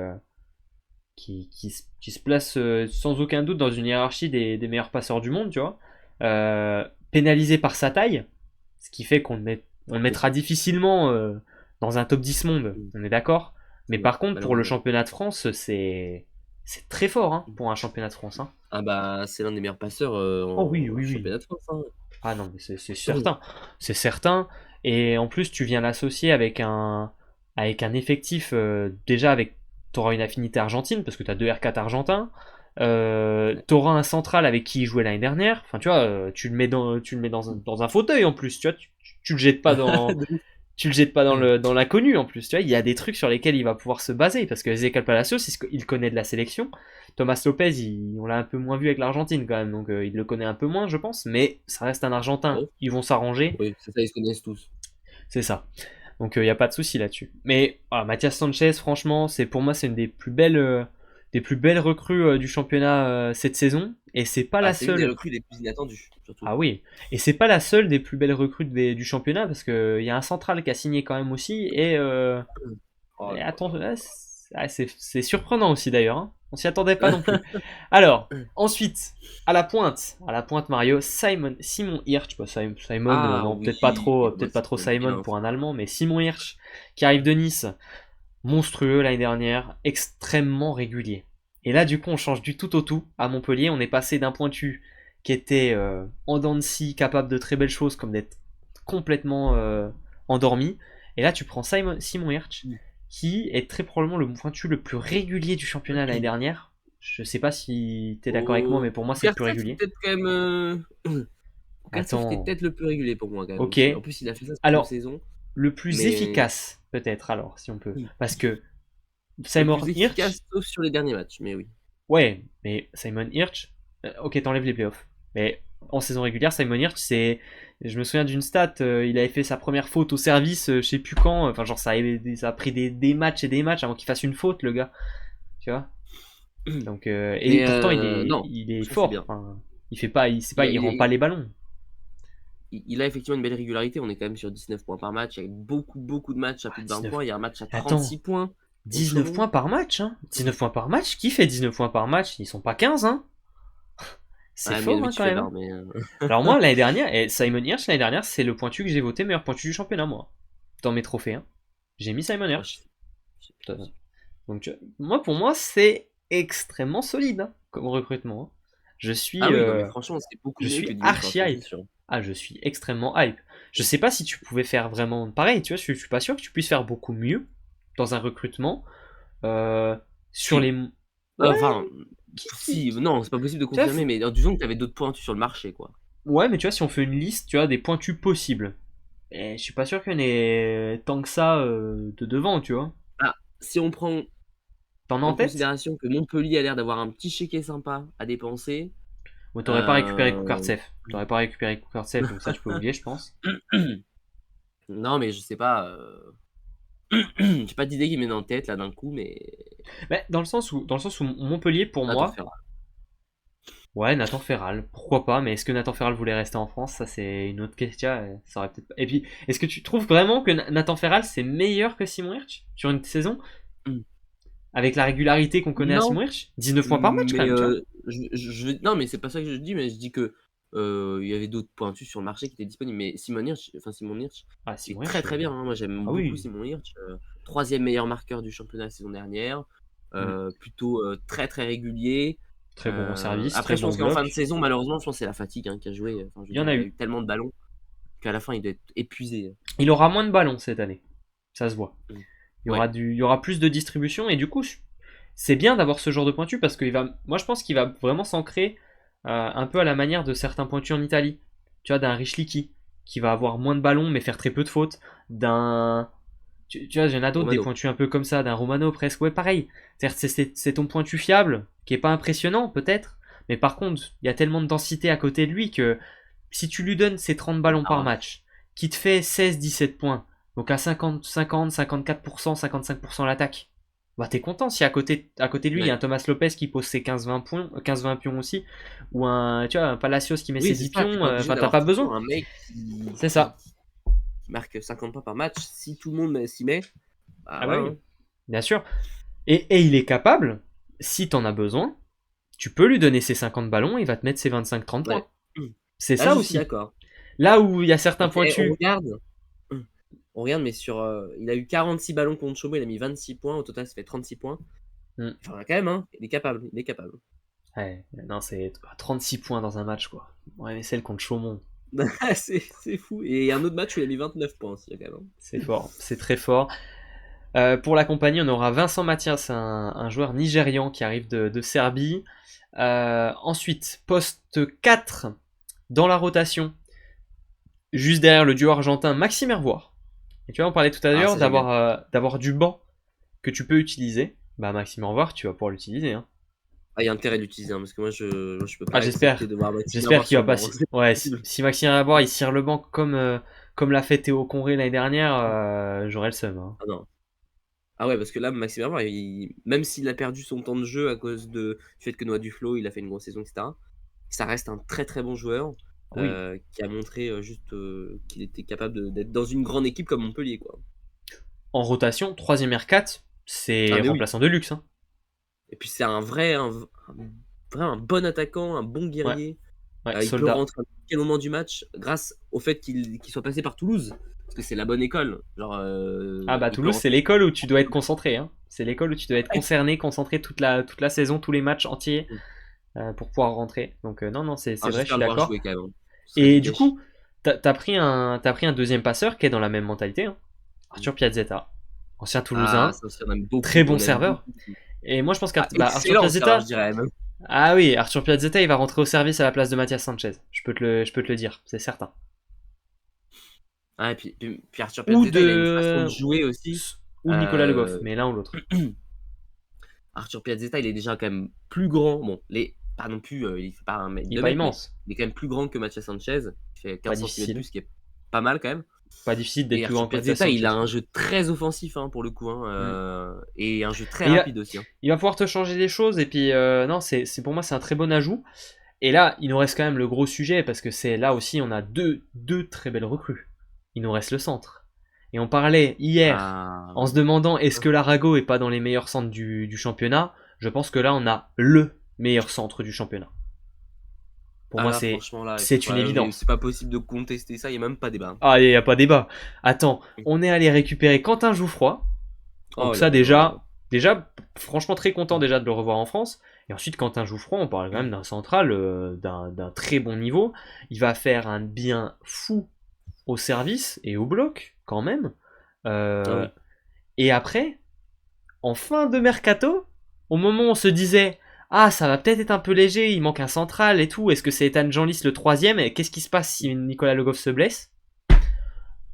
se place sans aucun doute dans une hiérarchie des meilleurs passeurs du monde, tu vois. Pénalisé par sa taille, ce qui fait on le Oui, mettra difficilement dans un top 10 monde, on est d'accord. Mais par contre, pour le malheureusement. championnat de France, c'est très fort, hein, pour un championnat de France, hein. Ah bah, c'est l'un des meilleurs passeurs Oh oui, en oui, oui. championnat de France, hein. Ah non, mais c'est certain. C'est certain. Et en plus, tu viens l'associer avec un effectif, déjà avec. Tu auras une affinité argentine, parce que tu as deux R4 argentins. Tu auras un central avec qui il jouait l'année dernière. Enfin, tu vois, tu le mets dans un fauteuil en plus. Tu vois, tu le jettes pas dans. De ouf. Tu le jettes pas dans l'inconnu en plus. Tu vois, il y a des trucs sur lesquels il va pouvoir se baser, parce que Ezequiel Palacios, il connaît de la sélection. Thomas Lopez, on l'a un peu moins vu avec l'Argentine quand même, donc il le connaît un peu moins, je pense, mais ça reste un Argentin. Oh, Ils vont s'arranger, oui, c'est ça, ils se connaissent tous. c'est ça. Donc il n'y a pas de souci là-dessus. Mais Mathias Sanchez, franchement, pour moi, c'est une des plus belles recrues du championnat cette saison, et c'est pas Ah, la c'est une des seule. recrues les plus inattendues, surtout. Ah oui, et c'est pas la seule des plus belles recrues du championnat, parce qu'il y a un central qui a signé quand même aussi, et Oh là là. attends, C'est surprenant aussi d'ailleurs, hein. On s'y attendait pas non plus. Alors, ensuite, à la pointe Mario, Simon Hirsch, Simon, Ah non, oui, peut-être pas trop je connais Simon bien. pour un Allemand, mais Simon Hirsch, qui arrive de Nice, monstrueux l'année dernière, extrêmement régulier. Et là, du coup, on change du tout au tout. À Montpellier, on est passé d'un pointu qui était en dents de scie, capable de très belles choses, comme d'être complètement endormi. Et là, tu prends Simon Hirsch, qui est très probablement le pointu le plus régulier du championnat l'année dernière. Je sais pas si tu es d'accord avec moi, mais pour moi, c'est le plus Poukartsev, c'est régulier. peut-être quand même. Poukartsev, c'était Attends, peut-être le plus régulier pour moi, quand même. ok. Aussi. En plus, il a fait ça sur 2 Alors, saisons. le plus Mais. efficace, peut-être, alors, si on peut. Oui. Parce que Le Simon plus efficace, Hirsch, sauf sur les derniers matchs, mais oui. ouais, mais Simon Hirsch, ok, t'enlèves les playoffs. Mais en saison régulière, Simon Hirsch, c'est. Je me souviens d'une stat, il avait fait sa première faute au service, je sais plus quand. Enfin, genre, ça a pris des matchs et des matchs avant qu'il fasse une faute, le gars. Tu vois. Donc, et Mais pourtant, non, il est ça c'est fort. bien. Enfin, il fait pas, c'est pas, Il a, il il rend pas a- les ballons. il a effectivement une belle régularité. On est quand même sur 19 points par match. Il y a beaucoup de matchs à Ah, plus de 20 19. points. Il y a un match à Attends, 36 points contre 19 Chaumont. points par match, hein. 19 points par match? Qui fait 19 points par match? Ils sont pas 15, hein. C'est Ah, fort, hein, Mianovic quand même, Fedor, hein. mais. Alors moi, l'année dernière, et Simon Hirsch, l'année dernière, c'est le pointu que j'ai voté meilleur pointu du championnat, moi. Dans mes trophées, hein. J'ai mis Simon Ah, Hirsch. je sais plus aussi. Donc, pour moi, c'est extrêmement solide, hein, comme recrutement, hein. Je Ah suis, oui, non, mais euh, franchement, c'est beaucoup je mieux suis que Dimitrov, archi ça c'est hype. sûr. Ah, je suis extrêmement hype. Je sais pas si tu pouvais faire vraiment pareil, tu vois, je suis pas sûr que tu puisses faire beaucoup mieux dans un recrutement sur Si. les. Ouais, Enfin, qui- si, non, c'est pas possible de tu vois, confirmer, mais disons que tu avais d'autres pointus sur le marché, quoi. ouais, mais tu vois, si on fait une liste, tu vois, des pointus possibles. Et je suis pas sûr qu'il y en ait tant que ça de devant, tu vois. Ah, si on prend T'en as en en tête? considération que Montpellier a l'air d'avoir un petit chéquier sympa à dépenser, Bon, t'aurais pas récupéré euh... Kukartsev. T'aurais pas récupéré Kukartsev, donc ça, tu peux oublier, je pense. non, mais je sais pas. J'ai pas d'idée qui me met en tête là d'un coup, mais Mais dans le sens où Montpellier, pour attends, moi, faire. ouais, Nathan Ferral, pourquoi pas, mais est-ce que Nathan Ferral voulait rester en France? Ça, c'est une autre question. Ça aurait peut-être pas- Et puis, est-ce que tu trouves vraiment que Nathan Ferral, c'est meilleur que Simon Hirsch sur une saison? Avec la régularité qu'on connaît à Non, Simon Hirsch? 19 points par match, quand mais même, tu vois. non, mais c'est pas ça que je dis, mais je dis que il y avait d'autres pointus sur le marché qui étaient disponibles. Mais Simon Hirsch, Ah, c'est Simon très Hirsch. très bien, hein. Moi j'aime Ah beaucoup oui. Simon Hirsch. Troisième meilleur marqueur du championnat la saison dernière. Mm. Plutôt très très régulier. Très bon au service, Après, très je bon au pense qu'en fin de bloc. saison, malheureusement, je pense que c'est la fatigue hein, qui a joué. Enfin, je veux Il y en dire, a il a eu. eu tellement de ballons qu'à la fin, il doit être épuisé. Il aura moins de ballons cette année. Ça se voit. Mm. Il y Ouais. aura il y aura plus de distribution et du coup, c'est bien d'avoir ce genre de pointu parce que moi je pense qu'il va vraiment s'ancrer un peu à la manière de certains pointus en Italie. Tu vois, d'un Richliki qui va avoir moins de ballons mais faire très peu de fautes. Tu vois, il y en a d'autres, des Romano. pointus un peu comme ça, d'un Romano presque. Ouais, pareil. C'est ton pointu fiable qui est pas impressionnant peut-être, mais par contre, il y a tellement de densité à côté de lui que si tu lui donnes ses 30 ballons par Ah, match, qui te fait 16-17 points, donc à 50, 54%, 55% l'attaque, bah t'es content si à côté de lui il y a ouais. un Thomas Lopez qui pose ses 15-20 points, 15-20 pions aussi, ou un Palacios qui met ses Oui, c'est 10 ça. T'es pions, pas obligé enfin t'as d'avoir pas tout le temps besoin. un mec qui, C'est qui, ça. qui- qui marque 50 points par match. Si tout le monde s'y met, bah Ah bah voilà, oui, hein. bien sûr. Et il est capable, si t'en as besoin, tu peux lui donner ses 50 ballons, il va te mettre ses 25-30 Ouais. points. C'est Là, ça je suis aussi. d'accord. Là où il y a certains Parce que, pointus. on regarde, mais il a eu 46 ballons contre Chaumo, il a mis 26 points. Au total, ça fait 36 points. Hmm. Enfin, quand même, hein, il est capable. Il est capable. Ouais, non, c'est 36 points dans un match, quoi. Ouais, mais celle contre Chaumont, C'est fou. Et il y a un autre match où il a mis 29 points aussi, quand même, hein. c'est fort, c'est très fort. Pour la compagnie, on aura Vincent Mathias, un joueur nigérian qui arrive de Serbie. Ensuite, poste 4 dans la rotation, juste derrière le duo argentin Maxime Hervoire. Et tu vois, on parlait tout à Ah, l'heure c'est génial. d'avoir du banc que tu peux utiliser. Bah, Maxime Hervoire, tu vas pouvoir l'utiliser, hein. Ah, il y a intérêt d'utiliser, hein, parce que moi, je peux Ah, pas accepter j'espère. de voir Maxime J'espère avoir qu'il sur va le pas. banc. Si... C'est pas Ouais, si, possible. si Maxime Hervoire il cire le banc comme l'a fait Théo Conré l'année dernière, j'aurais le seum, hein. Ah non. Ah ouais, parce que là, Maxime Hervoir, même s'il a perdu son temps de jeu à cause du fait que Noah Duflo, il a fait une grosse saison, etc., ça reste un très très bon joueur Oui. qui a montré qu'il était capable d'être dans une grande équipe comme Montpellier, quoi. En rotation, troisième R4, c'est Ah, mais oui. remplaçant de luxe. Hein. Et puis c'est un bon attaquant, un bon Ouais, guerrier. ouais, Il peut soldat. rentrer à quel moment du match grâce au fait qu'il soit passé par Toulouse. Parce que c'est la bonne école. Genre, Ah bah il peut Toulouse, c'est rentrer. l'école où tu dois être concentré. Hein. C'est l'école où tu dois être concerné, concentré toute la saison, tous les matchs entiers pour pouvoir rentrer. Donc non, non, c'est Alors vrai, je j'espère suis le voir d'accord. jouer quand même, hein. Ce serait Et du du gâchis. coup, t'as pris un deuxième passeur qui est dans la même mentalité. Hein. Arthur Piazzetta, ancien Ah, Toulousain, ça aussi, on aime très beaucoup. bon On aime serveur. beaucoup. Et moi, je pense Ah, Arthur excellent serveur, je Piazzetta, dirais même. ah oui, Arthur Piazzetta, il va rentrer au service à la place de Mathias Sanchez. Je peux te le dire, c'est certain. Ah, et puis Arthur Ou Piazzetta, il a une façon de de jouer aussi. ou Nicolas Le Goff, Euh, mais l'un ou l'autre. Arthur Piazzetta, il est déjà quand même plus grand. Bon, pas non plus, il fait pas 1 mètre, Il est 2 pas mètres, mais immense, il est quand même plus grand que Mathias Sanchez. Il fait pas 15 centimètres de difficile, plus, ce qui est pas mal quand même. pas difficile d'être Et plus Arthur grand que Mathias Piazzetta, il Sanchez. a un jeu très offensif, hein, pour le coup, hein, Mm. et un jeu très Mais rapide aussi, hein. il va pouvoir te changer des choses et puis non, c'est pour moi c'est un très bon ajout. Et là, il nous reste quand même le gros sujet parce que c'est là aussi on a deux très belles recrues. Il nous reste le centre. Et on parlait hier Ah, en se demandant est-ce que l'Arago est pas dans les meilleurs centres du championnat. Je pense que là on a le meilleur centre du championnat. Pour ah moi là, franchement, là, c'est une c'est évidence. pas possible de contester ça, il n'y a même pas débat. Ah, il n'y a pas débat. Attends, on est allé récupérer Quentin Jouffroy. Oh Donc là ça là. déjà, franchement très content déjà de le revoir en France. Et ensuite Quentin Jouffroy, on parle quand même d'un central d'un très bon niveau. Il va faire un bien fou au service et au bloc quand même. Ah Euh, oui. et après, en fin de mercato, au moment où on se disait ah ça va peut-être être un peu léger, il manque un central et tout. Est-ce que c'est Ethan Janlis le troisième et qu'est-ce qui se passe si Nicolas Le Goff se blesse?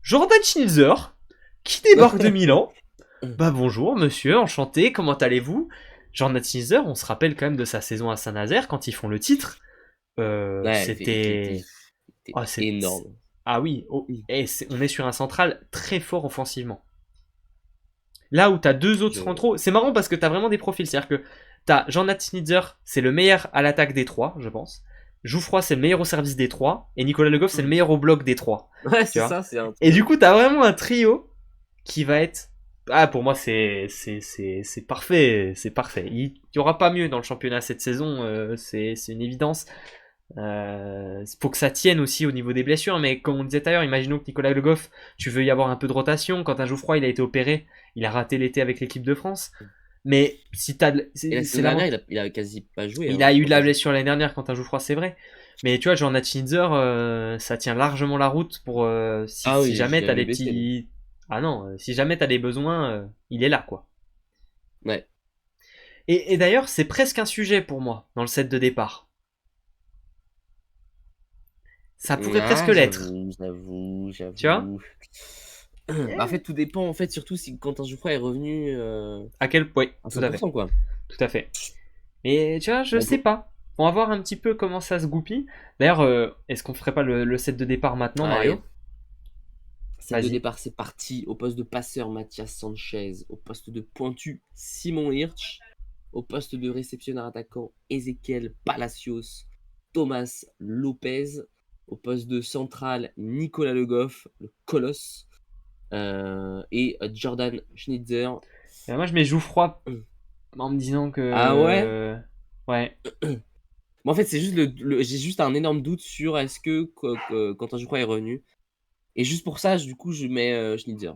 Jordan Schnitzer qui débarque de Milan. Bah bonjour monsieur, enchanté, comment allez-vous? Jordan Schnitzer, on se rappelle quand même de sa saison à Saint-Nazaire quand ils font le titre. Ouais, C'était... était Ah, énorme. ah oui, on est sur un central très fort offensivement. Là où t'as deux autres Je- centraux, c'est marrant parce que t'as vraiment des profils. C'est-à-dire que t'as Jordan Schnitzer, c'est le meilleur à l'attaque des trois, je pense. Jouffroy, c'est le meilleur au service des trois. Et Nicolas Le Goff, c'est le meilleur au bloc des trois. Ouais, Tu c'est vois? ça, c'est un Et truc. du coup, t'as vraiment un trio qui va être. Ah, pour moi, c'est parfait. C'est parfait. Il n'y aura pas mieux dans le championnat cette saison. C'est une évidence. Faut que ça tienne aussi au niveau des blessures. Mais comme on disait d'ailleurs, imaginons que Nicolas Le Goff, tu veux y avoir un peu de rotation. Quand un Jouffroy, il a été opéré, il a raté l'été avec l'équipe de France. Mais si t'as. Et la C'est saison dernière, il a quasi pas joué, il hein, a eu de quand la on joue. blessure l'année dernière quand un Jouffroy, c'est vrai. Mais tu vois, Jordan Schnitzer, ça tient largement la route pour Ah si oui, je jamais l'ai t'as jamais des baissé, lui. petits. Ah non, si jamais t'as des besoins, il est là, quoi. Ouais. Et d'ailleurs, c'est presque un sujet pour moi dans le set de départ. Ça pourrait presque Ah, l'être, tu vois? j'avoue. Bah, en fait, tout dépend, en fait, surtout si Quentin Jouffroy est revenu À quel point? à Tout à fait, 100%, quoi. tout à fait. Mais tu vois, je On sais peut... pas. On va voir un petit peu comment ça se goupille. D'ailleurs, est-ce qu'on ferait pas le set de départ maintenant, Mario? Allez, set de Vas-y. départ, c'est parti. Au poste de passeur, Mathias Sanchez. Au poste de pointu, Simon Hirsch. Au poste de réceptionneur attaquant, Ezequiel Palacios. Thomas Lopez. Au poste de central, Nicolas Le Goff, le colosse. Et Jordan Schnitzer. Et moi, je mets Jouffroy en me disant Ah ouais? que. Ouais. Mais en fait, c'est juste j'ai juste un énorme doute sur est-ce que Quentin Jouffroy est revenu. Et juste pour ça, du coup, je mets Schnitzer.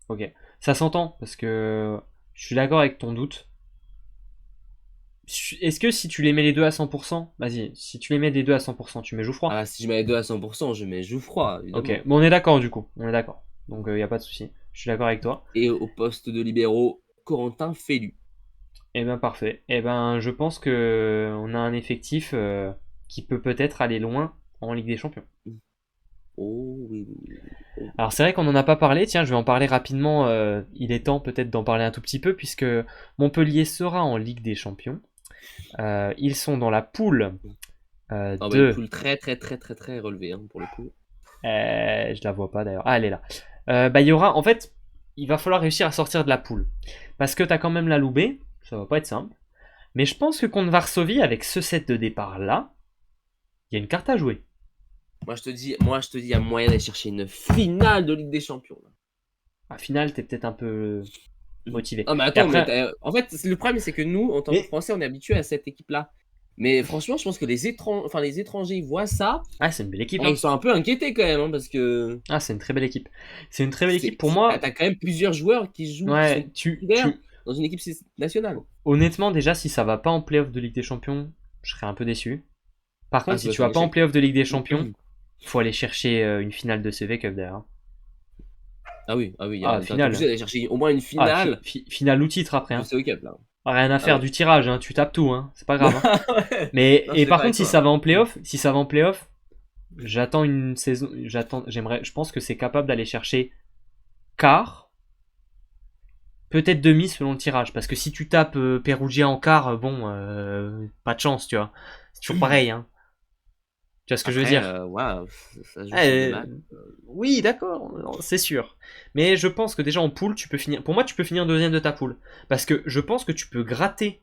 Ok. Ça s'entend parce que je suis d'accord avec ton doute. Est-ce que si tu les mets les deux à 100%, vas-y, si tu les mets les deux à 100%, tu mets Jouffroy? Ah, si je mets les deux à 100%, je mets Jouffroy, Ok. évidemment. Bon, on est d'accord du coup. On est d'accord. Donc, il n'y a pas de souci. Je suis d'accord avec toi. Et au poste de libéraux, Corentin Félu. Eh ben, parfait. Eh ben, je pense que on a un effectif qui peut peut-être aller loin en Ligue des Champions. Oh oui, oui, oui. Oh. Alors, c'est vrai qu'on n'en a pas parlé. Tiens, je vais en parler rapidement. Il est temps peut-être d'en parler un tout petit peu puisque Montpellier sera en Ligue des Champions. Ils sont dans la poule Ah bah une de. poule très très très très très relevée, hein, pour le coup. Je la vois pas d'ailleurs. Ah, elle est là. Bah, il y aura. En fait, il va falloir réussir à sortir de la poule. Parce que t'as quand même la Loubet. Ça va pas être simple. Mais je pense que contre Varsovie, avec ce set de départ là, il y a une carte à jouer. Moi je te dis, il y a moyen d'aller chercher une finale de Ligue des Champions, là. À final, t'es peut-être un peu. motivés. Ah, mais Et attends, mais après, en fait, le problème, c'est que nous, en tant que mais Français, on est habitué à cette équipe-là. Mais franchement, je pense que les étrangers voient ça c'est une belle équipe, et ils hein. sont un peu inquiétés quand même, hein, parce que Ah, c'est une très belle équipe. C'est une très belle équipe. Pour moi, t'as quand même plusieurs joueurs qui jouent, qui sont ouais, titulaires dans une équipe nationale. honnêtement, déjà, si ça va pas en playoff de Ligue des Champions, je serais un peu déçu. Par Ah, contre, ça si doit tu être un vas pas en échec. playoff de Ligue des Champions, faut aller chercher une finale de CV Cup derrière. Ah oui, Ah, t'es obligé finale. d'aller chercher au moins une Ah, finale finale ou titre après, de hein. CE Cup, là. Rien à Ah faire ouais. du tirage, hein. Tu tapes tout, hein. C'est pas grave, hein. Ouais. Mais, Non, je et suis par d'accord contre, avec si toi. ça va en playoff, j'attends une saison, je pense que c'est capable d'aller chercher quart, peut-être demi selon le tirage. Parce que si tu tapes Perugia en quart, bon, pas de chance, tu vois. C'est toujours pareil, hein. Tu vois ce que je veux Après, dire? ouais, ça se joue sur des Eh, matchs. oui, d'accord, non, c'est sûr. Mais je pense que déjà en poule, tu peux finir. Pour moi, tu peux finir deuxième de ta poule. Parce que je pense que tu peux gratter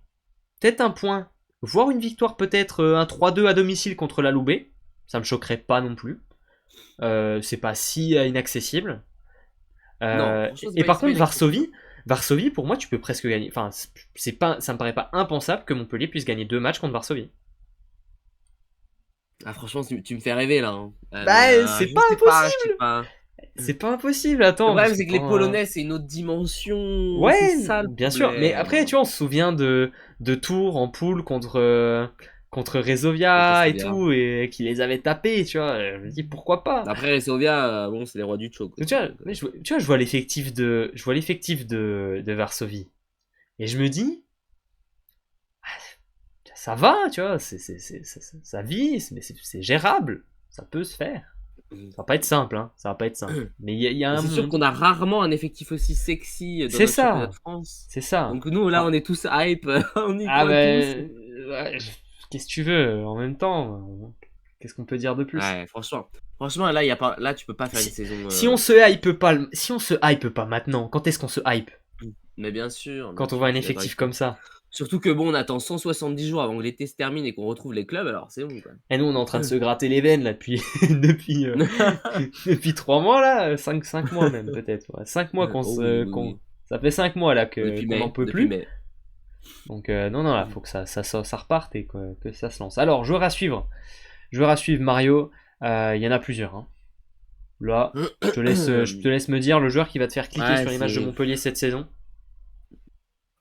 peut-être un point, voire une victoire, peut-être un 3-2 à domicile contre la Loubet. Ça me choquerait pas non plus. C'est pas si inaccessible. Non, franchement, Et par c'est pas contre, inaccessible. Varsovie, pour moi, tu peux presque gagner. Enfin, c'est pas, ça me paraît pas impensable que Montpellier puisse gagner 2 matchs contre Varsovie. Ah, franchement, tu me fais rêver là, hein. Mais Bah, c'est je pas sais pas, je sais impossible. pas. C'est pas impossible, Le attends, parce problème, que c'est que les quand. Polonais, c'est une autre dimension. C'est Ouais, ça le bien sûr. Mais problème, après, hein. tu vois, on se souvient de Tours en poule contre Contre Rezovia et Sofia. tout, et qui les avait tapés, tu vois. Je me dis pourquoi pas. Après, Resovia, bon, c'est les rois du choc Tu aussi. vois, Donc, tu vois, je vois l'effectif de Varsovie. Et je me dis, ça va, tu vois, ça vit, c'est gérable. Ça peut se faire. Ça va pas être simple, hein. Ça va pas être simple. Mais il y a mais un c'est sûr monde. qu'on a rarement un effectif aussi sexy dans C'est notre championnat de ça. France. C'est ça. Donc nous, là, on Ah, est tous hype, on y ah croit tous. ben. Ouais, qu'est-ce que tu veux? En même temps, qu'est-ce qu'on peut dire de plus? Ouais, franchement, là, y a pas, là, tu peux pas faire une Si, saison. si on se hype pas, si on se hype pas maintenant, quand est-ce qu'on se hype? Mais bien Quand on voit sûr, un je suis d'accord effectif avec toi. comme ça. Surtout que bon, on attend 170 jours avant que l'été se termine et qu'on retrouve les clubs, alors c'est bon, quoi. Et nous, on est en train de se gratter les veines là depuis depuis depuis 3 mois là, 5 mois même peut-être. Ouais. 5 mois Oh oui, oui, qu'on oui. ça fait 5 mois là Depuis qu'on n'en mai, peut depuis plus. mai. Donc non non là, faut que ça reparte et que ça se lance. Alors joueur à suivre. Joueur à suivre Mario, il y en a plusieurs, hein. Là, je te laisse me dire le joueur qui va te faire cliquer Ouais, sur les matchs de c'est. Montpellier cette saison.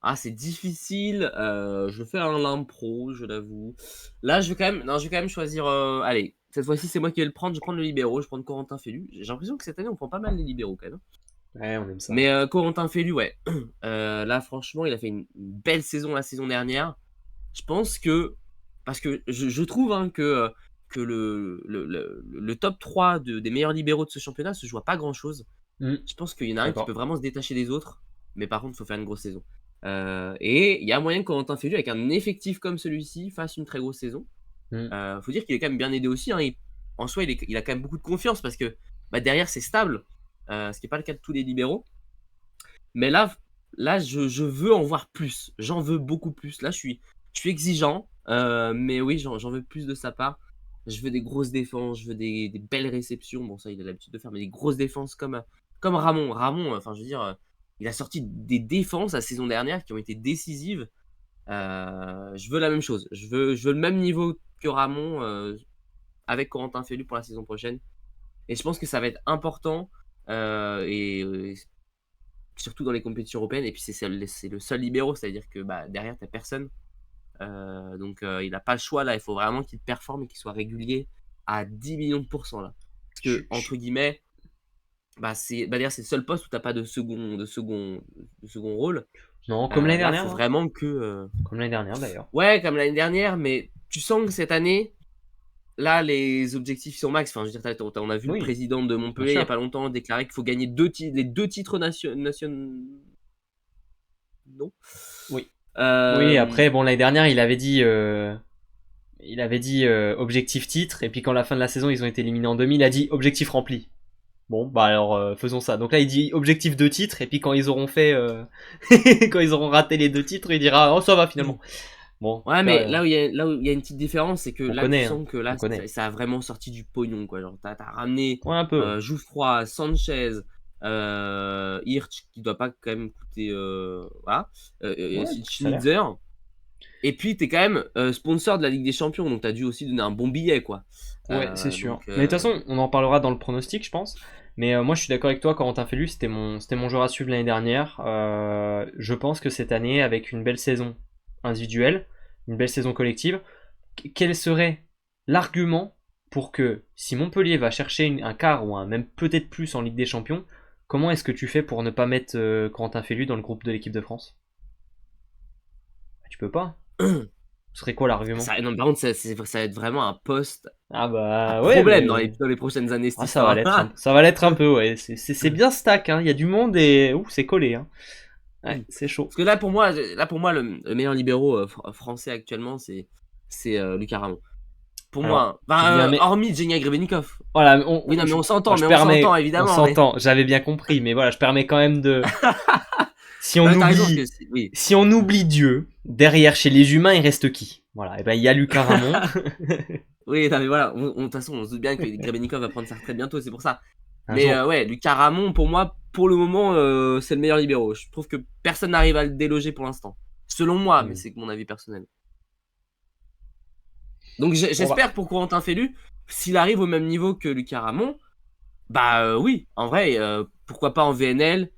Ah, c'est difficile. Je fais un l'impro, je l'avoue. Là, je vais quand même, non, je vais quand même choisir. Allez, cette fois-ci, c'est moi qui vais le prendre. Je vais prendre le libéraux. Je vais prendre Corentin Fellu. J'ai l'impression que cette année, on prend pas mal les libéraux quand même, hein. Ouais, on aime ça. Mais Corentin Fellu, ouais. Là, franchement, il a fait une belle saison la saison dernière. Je pense que. Parce que je trouve hein, que le top 3 des meilleurs libéraux de ce championnat se joue à pas grand-chose. Hmm, Je pense qu'il y en a un qui peut d'accord. vraiment se détacher des autres. Mais par contre, il faut faire une grosse saison. Et il y a moyen que Corentin Fellu, avec un effectif comme celui-ci, fasse une très grosse saison. Hmm. Faut dire qu'il est quand même bien aidé aussi, hein. En soi, il a quand même beaucoup de confiance parce que bah, derrière, c'est stable. Ce qui n'est pas le cas de tous les libéraux. Mais là je veux en voir plus. J'en veux beaucoup plus. Là, je suis exigeant. Mais oui, j'en veux plus de sa part. Je veux des grosses défenses. Je veux des belles réceptions. Bon, ça, il a l'habitude de faire. Mais des grosses défenses comme Ramon. Ramon, enfin, je veux dire, il a sorti des défenses la saison dernière qui ont été décisives. Je veux la même chose. Je veux le même niveau que Ramon avec Corentin Fellu pour la saison prochaine. Et je pense que ça va être important. Et surtout dans les compétitions européennes. Et puis c'est le seul libéraux, c'est-à-dire que bah, derrière, tu n'as personne. Donc il n'a pas le choix là. Il faut vraiment qu'il performe et qu'il soit régulier à 10 millions de pourcents là. Parce Je- que, je- entre guillemets, d'ailleurs, c'est le seul poste où tu n'as pas de second rôle. Non, comme l'année Là, il dernière, faut hein. vraiment que. Comme l'année dernière d'ailleurs. Ouais, comme l'année dernière, mais tu sens que cette année, là, les objectifs sont max. Enfin, je veux dire, on a vu le Oui, président de bien Montpellier il n'y a sûr. pas longtemps déclarer qu'il faut gagner les deux titres nationaux. Non. Oui. Oui, Euh, après, bon, l'année dernière, il avait dit objectif titre, et puis quand la fin de la saison, ils ont été éliminés en demi, il a dit objectif rempli. Bon, bah alors faisons ça. Donc là, il dit objectif 2 titres, et puis quand ils auront fait, quand ils auront raté les 2 titres, il dira oh ça va finalement. Bon, Ouais, tu vois, mais là où il y a une petite différence, c'est que on là, tu connaît, hein, sens que on là, connaît. ça a vraiment sorti du pognon, quoi. Genre, t'as ramené Ouais, un peu. Jouffroy, Sanchez, Hirsch qui doit pas quand même coûter voilà, Ouais, ça a l'air. Schnitzer. Et puis tu es quand même sponsor de la Ligue des Champions, donc tu as dû aussi donner un bon billet quoi. Ouais, c'est Donc sûr. Mais de toute façon, on en parlera dans le pronostic, je pense. Mais moi, je suis d'accord avec toi, Corentin Fellu, c'était mon joueur à suivre l'année dernière. Je pense que cette année, avec une belle saison individuelle, une belle saison collective, quel serait l'argument pour que, si Montpellier va chercher un quart ou un même peut-être plus en Ligue des Champions, comment est-ce que tu fais pour ne pas mettre Corentin Fellu dans le groupe de l'équipe de France? Tu peux pas. Ce serait quoi l'argument? non, par contre ça va être vraiment un poste Ah à bah ouais, problème mais dans les prochaines années cette ah, ça va histoire. l'être ça va l'être un peu, ouais. C'est bien stack, hein. Il y a du monde et ouh, c'est collé, hein. Ouais, c'est chaud. Parce que là pour moi le meilleur libéraux français actuellement c'est Lucas Ramon. Pour Alors, moi, tu dis un mec. hormis Genia Grebenikov. Voilà, Oui, non, mais je on s'entend permets, on évidemment, mais s'entend, j'avais bien compris, mais voilà, je permets quand même de. Si on non, t'as raison, parce que oublie, oui. si on oublie Dieu, derrière chez les humains, il reste qui? Voilà, et ben il y a Lucas Ramon. Oui, non, mais voilà, de toute façon, on se doute bien que Grebenikov va prendre sa retraite bientôt, c'est pour ça. Un Mais jour. ouais, Lucas Ramon, pour moi, pour le moment, c'est le meilleur libéraux. Je trouve que personne n'arrive à le déloger pour l'instant. Selon moi, mais Hmm. c'est mon avis personnel. Donc On va. j'espère pour Corentin Fellu, s'il arrive au même niveau que Lucas Ramon, bah oui, en vrai, pourquoi pas en VNL,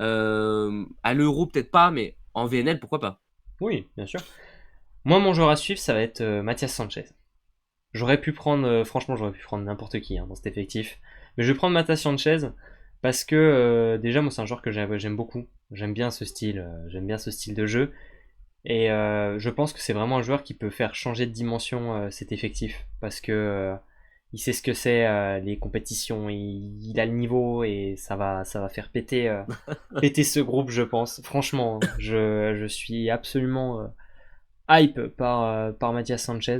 à l'Euro peut-être pas, mais en VNL pourquoi pas. Oui, bien sûr. Moi, mon joueur à suivre, ça va être Mathias Sanchez. J'aurais pu prendre, franchement, j'aurais pu prendre n'importe qui hein, dans cet effectif. Mais je vais prendre Mathias Sanchez parce que déjà, moi, c'est un joueur que j'aime beaucoup. J'aime bien ce style de jeu. Et je pense que c'est vraiment un joueur qui peut faire changer de dimension cet effectif parce que il sait ce que c'est les compétitions, il a le niveau et ça va faire péter, péter ce groupe, je pense. Franchement, je suis absolument hype par Mathias Sanchez.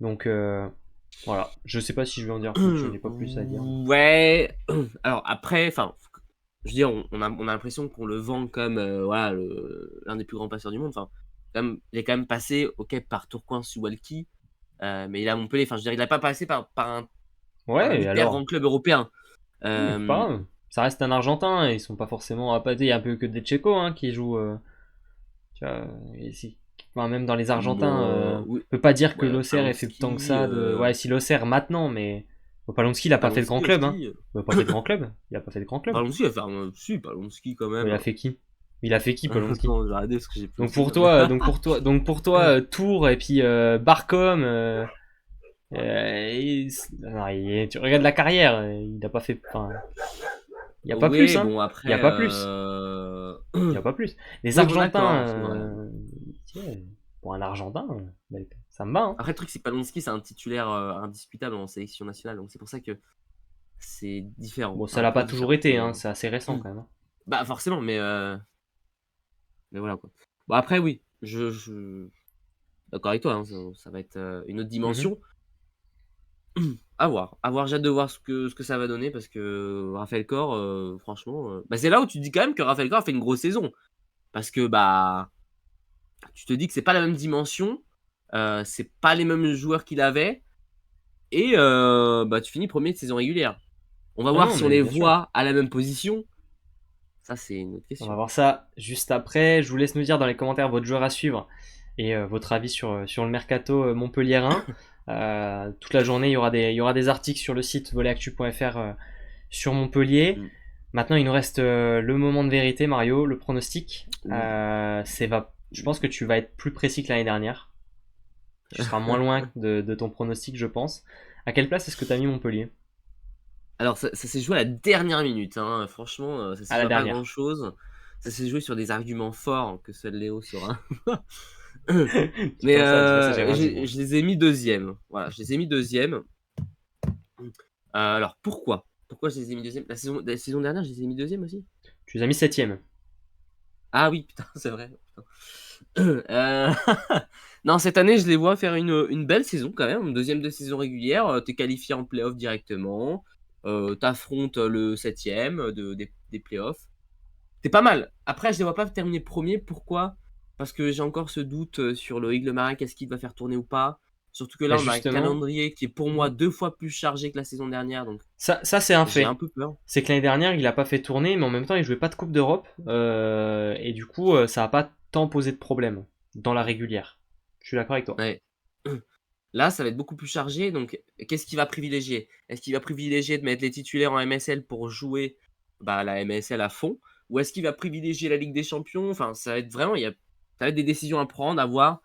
Donc voilà, je sais pas si je vais en dire plus, je n'ai pas plus à dire. Ouais, alors après, enfin, je veux dire, on a l'impression qu'on le vend comme voilà, l'un des plus grands passeurs du monde. Enfin, il est quand même passé ok, par Tourcoing Suwalki, mais il a Montpellier. Enfin, je veux dire, il n'a pas passé par un Ouais, et hyper grand alors? club européen. Oui, c'est pas grave. Ça reste un Argentin, ils sont pas forcément appâtés, il y a un peu que des Tchécos hein, qui jouent. Tu vois, enfin, même dans les Argentins, Oui, on peut pas dire que ouais, l'Auxerre ait fait tant que Palonski, ça de. Ouais, si l'Auxerre maintenant, mais Palonski, il a pas fait de grand Palonski club, hein. aussi. Il a pas fait de grand club. Il a pas fait de grand club. Palonski va faire si, Palonski quand Ouais, il même. a fait qui? Il a fait qui, Palonski? Non, j'ai arrêté parce que j'ai plus le Donc pour souvenir. toi, Tours et puis Barcom. Non, tu regardes la carrière, il a pas fait. Enfin, il y a pas plus, Oui, hein. bon Il y a après, pas plus. Il y a pas plus. Les oui, bon d'accord, Argentins, c'est vrai. ouais, pour un Argentin, ça me va, hein. Après le truc c'est que Palonski c'est un titulaire indiscutable en sélection nationale, donc c'est pour ça que c'est différent, Bon, c'est ça un l'a peu pas toujours différent. été, hein, c'est assez récent quand même, hein. Bah forcément, mais voilà quoi. Bon après oui, d'accord avec toi, hein, ça va être une autre Mhm. dimension. À voir, j'ai hâte de voir ce que ça va donner parce que Raphaël Corr, franchement, bah c'est là où tu te dis quand même que Raphaël Corr a fait une grosse saison. Parce que bah tu te dis que c'est pas la même dimension, c'est pas les mêmes joueurs qu'il avait, et bah tu finis premier de saison régulière. On va Ah voir non, si on mais les bien sûr. voit à la même position. Ça, c'est une autre On va question. voir ça juste après. Je vous laisse nous dire dans les commentaires votre joueur à suivre et votre avis sur le mercato montpelliérain. Toute la journée, il y aura des articles sur le site volleyactu.fr sur Montpellier. Mm. Maintenant, il nous reste le moment de vérité, Mario, le pronostic. Ouh. Je pense que tu vas être plus précis que l'année dernière. Tu seras moins loin de ton pronostic, je pense. À quelle place est-ce que tu as mis Montpellier? Alors, ça s'est joué à la dernière minute, hein. Franchement, ça s'est À la joué à pas dernière. grand-chose. Ça s'est joué sur des arguments forts que seul Léo saura. Dis Mais comme ça, dis pas ça, j'ai rien dit, moi. je les ai mis deuxième. Voilà, je les ai mis deuxième. Alors, pourquoi je les ai mis deuxième? La saison dernière, je les ai mis deuxième aussi. Tu les as mis septième. Ah oui, putain, c'est vrai. Putain. Non, cette année, je les vois faire une belle saison quand même. Une deuxième de saison régulière. T'es qualifié en playoff directement. T'affrontes le septième des playoffs. T'es pas mal. Après, je les vois pas terminer premier. Pourquoi? Parce que j'ai encore ce doute sur le Aigle Marin. Est-ce qu'il va faire tourner ou pas? Surtout que Bah là, on a un justement, calendrier qui est pour moi 2 fois plus chargé que la saison dernière, donc ça c'est un j'ai un fait. peu peur. C'est que l'année dernière, il a pas fait tourner, mais en même temps, il jouait pas de Coupe d'Europe. Et du coup, ça a pas tant posé de problème dans la régulière. Je suis d'accord avec toi. Ouais. Là, ça va être beaucoup plus chargé, donc qu'est-ce qu'il va privilégier? Est-ce qu'il va privilégier de mettre les titulaires en MSL pour jouer, bah, la MSL à fond? Ou est-ce qu'il va privilégier la Ligue des Champions? Enfin, ça va être vraiment ça va être des décisions à prendre, à voir.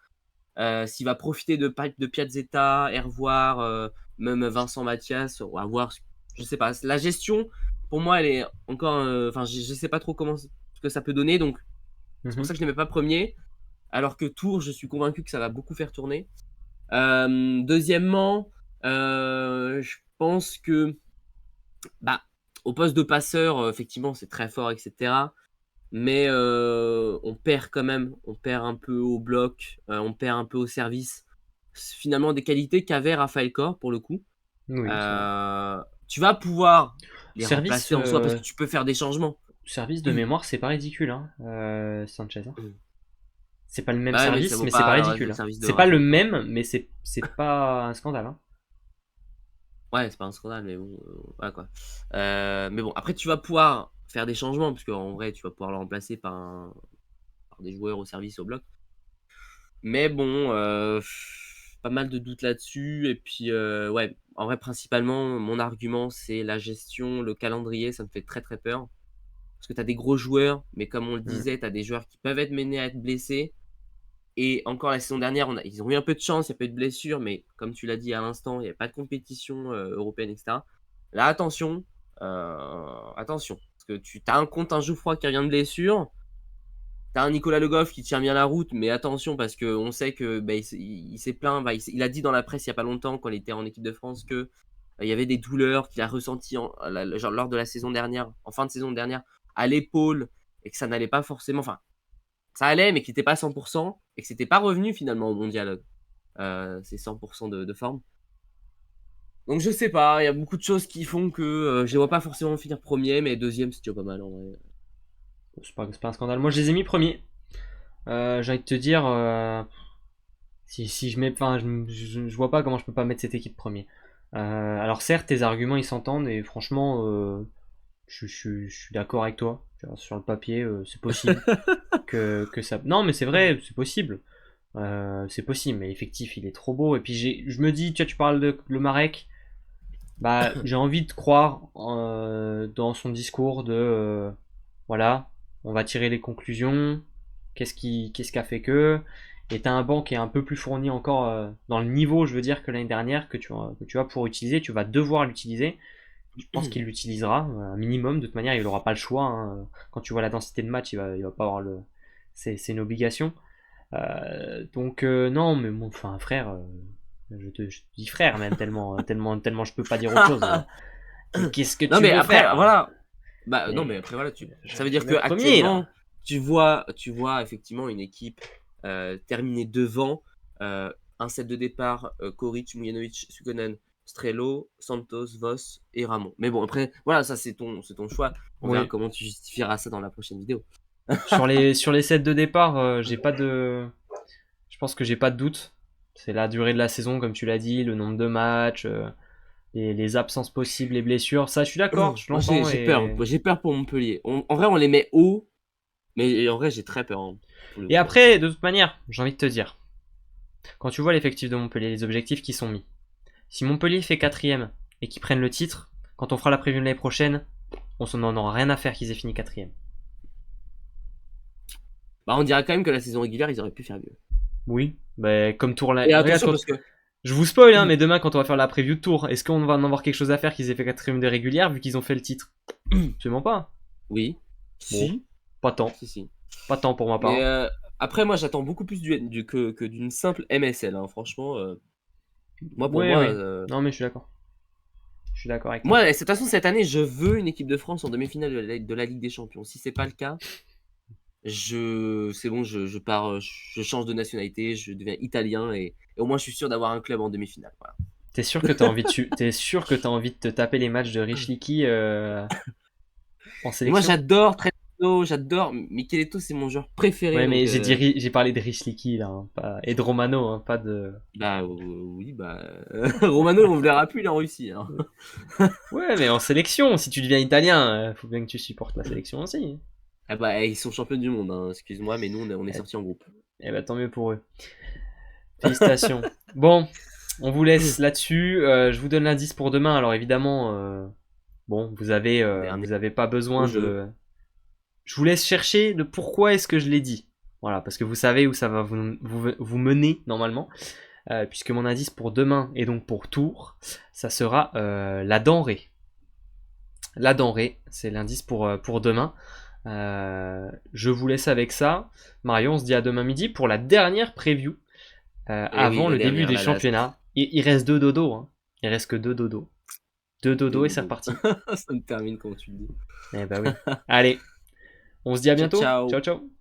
S'il va profiter de Piazzetta, Hervoire, même Vincent Mathias, à voir, je sais pas. La gestion, pour moi, elle est encore, enfin, je sais pas trop ce que ça peut donner, donc c'est pour Mhm. ça que je ne les mets pas premier. Alors que Tours, je suis convaincu que ça va beaucoup faire tourner. Deuxièmement, je pense que, bah, au poste de passeur, effectivement, c'est très fort, etc. Mais on perd un peu au bloc, on perd un peu au service. Finalement, des qualités qu'avait Raphaël Corr, pour le coup. Oui, c'est vrai. Tu vas pouvoir les Service, remplacer en soi parce que tu peux faire des changements. service de mémoire, c'est pas ridicule, hein, Sanchez, hein. Mm. C'est pas le même Bah ouais, mais ça service, vaut mais c'est pas pas ridicule, le hein. service de C'est pas le Raphaël Corr. même, mais c'est pas un scandale, hein. Ouais, c'est pas un scandale, mais bon, voilà quoi. Mais bon, après, tu vas pouvoir faire des changements, parce qu'en vrai, tu vas pouvoir le remplacer par des joueurs au service au bloc. Mais bon, pas mal de doutes là-dessus. Et puis, ouais, en vrai, principalement, mon argument, c'est la gestion, le calendrier, ça me fait très très peur. Parce que tu as des gros joueurs, mais comme on le Mm. disait, tu as des joueurs qui peuvent être menés à être blessés. Et encore la saison dernière, ils ont eu un peu de chance, il y a pas eu de blessures, mais comme tu l'as dit à l'instant, il n'y a pas de compétition européenne, etc. Là, attention, attention, parce que tu as un compte un Geoffroy qui revient de blessure, tu as un Nicolas Le Goff qui tient bien la route, mais attention, parce qu'on sait que bah, il s'est plaint, bah, il a dit dans la presse il n'y a pas longtemps, quand il était en équipe de France, que il y avait des douleurs qu'il a ressenties genre, lors de la saison dernière, en fin de saison dernière, à l'épaule, et que ça n'allait pas forcément. Enfin, ça allait, mais qui n'était pas à 100%, et que c'était pas revenu finalement au mondial, c'est 100% de forme. Donc je sais pas, il y a beaucoup de choses qui font que je les vois pas forcément finir premier, mais deuxième c'est déjà pas mal en vrai. C'est pas un scandale. Moi, je les ai mis premiers. J'ai envie de te dire, si je mets, enfin, je vois pas comment je peux pas mettre cette équipe premier. Alors certes, tes arguments ils s'entendent et franchement, je suis d'accord avec toi. Sur le papier, c'est possible que ça. Non, mais c'est vrai, c'est possible. C'est possible, mais l'effectif il est trop beau. Et puis je me dis, tu parles de le Marek. Bah, j'ai envie de croire dans son discours de voilà, on va tirer les conclusions. Qu'est-ce qui a fait que et t'as un banc qui est un peu plus fourni encore dans le niveau, je veux dire, que l'année dernière que tu vas pouvoir utiliser. Tu vas devoir l'utiliser. Je pense qu'il l'utilisera un minimum. De toute manière, il n'aura pas le choix, hein. Quand tu vois la densité de match, il va pas avoir le. C'est une obligation. Donc non, mais mon, enfin frère, je te dis frère même tellement je peux pas dire autre chose. Qu'est-ce que Non tu mais veux après faire? voilà, bah non mais Mais après voilà, ça veut je dire vais que mettre premier actuellement là. tu vois effectivement une équipe terminer devant, un set de départ, Koric, Mujanovic, Sukonen, Strello, Santos, Voss et Ramon. Mais bon après voilà, ça c'est ton choix. On verra Oui. comment tu justifieras ça dans la prochaine vidéo. Sur les sets de départ, j'ai pas de. Je pense que j'ai pas de doute. C'est la durée de la saison, comme tu l'as dit, le nombre de matchs, les absences possibles, les blessures. Ça, je suis d'accord, je Moi j'ai l'entends. j'ai peur, j'ai peur pour Montpellier. En vrai on les met haut, mais en vrai j'ai très peur hein, pour le Et coup. après, de toute manière, j'ai envie de te dire, quand tu vois l'effectif de Montpellier, les objectifs qui sont mis, si Montpellier fait quatrième et qu'ils prennent le titre, quand on fera la preview de l'année prochaine, on s'en en aura rien à faire qu'ils aient fini quatrième. Bah on dirait quand même que la saison régulière ils auraient pu faire mieux. Oui, bah, comme tour là. Et Regarde, attention parce que je vous spoil, hein, mais demain, quand on va faire la preview de tour, est-ce qu'on va en avoir quelque chose à faire qu'ils aient fait quatrième de régulière vu qu'ils ont fait le titre? Absolument pas. oui, Bon, si, pas tant. si, si. Pas tant pour ma part, Mais hein. après, moi, j'attends beaucoup plus que d'une simple MSL, hein. Franchement, moi, pour Ouais, moi, oui. Non, mais je suis d'accord. Je suis d'accord avec toi. moi, de toute façon, cette année, je veux une équipe de France en demi-finale de la Ligue des Champions. Si c'est pas le cas, c'est bon, je pars, je change de nationalité, je deviens italien et au moins, je suis sûr d'avoir un club en demi-finale. Voilà. T'es sûr que t'as envie de te taper les matchs de Rich Leaky en Mais moi, sélection? j'adore traîner Micheleto, j'adore. Micheleto, c'est mon joueur préféré. Ouais, mais Donc, j'ai parlé de Rich là, hein, et de Romano, hein, pas de. bah oui, bah. Romano, on ne verra plus, il est en Russie. Hein. Ouais, mais en sélection, si tu deviens italien, faut bien que tu supportes la sélection aussi. Ah bah, ils sont champions du monde, hein. Excuse-moi, mais nous, on est Eh, sortis en groupe. eh ben, tant mieux pour eux. Félicitations. Bon, on vous laisse là-dessus. Je vous donne l'indice pour demain. Alors évidemment, bon, Dernier vous avez pas au besoin jeu. de. Je vous laisse chercher de pourquoi est-ce que je l'ai dit. Voilà, parce que vous savez où ça va vous mener normalement. Puisque mon indice pour demain et donc pour Tours, ça sera la denrée. La denrée, c'est l'indice pour demain. Je vous laisse avec ça. Mario, on se dit à demain midi pour la dernière preview Et oui, avant la le début dernière, des là, là. championnats. Il reste deux dodos. Hein. Il reste que deux dodos. Deux De dodos et c'est dodo. reparti. Ça me termine, comme tu le dis. Eh bah oui. Allez, on se dit à Ciao, bientôt. ciao. Ciao, ciao.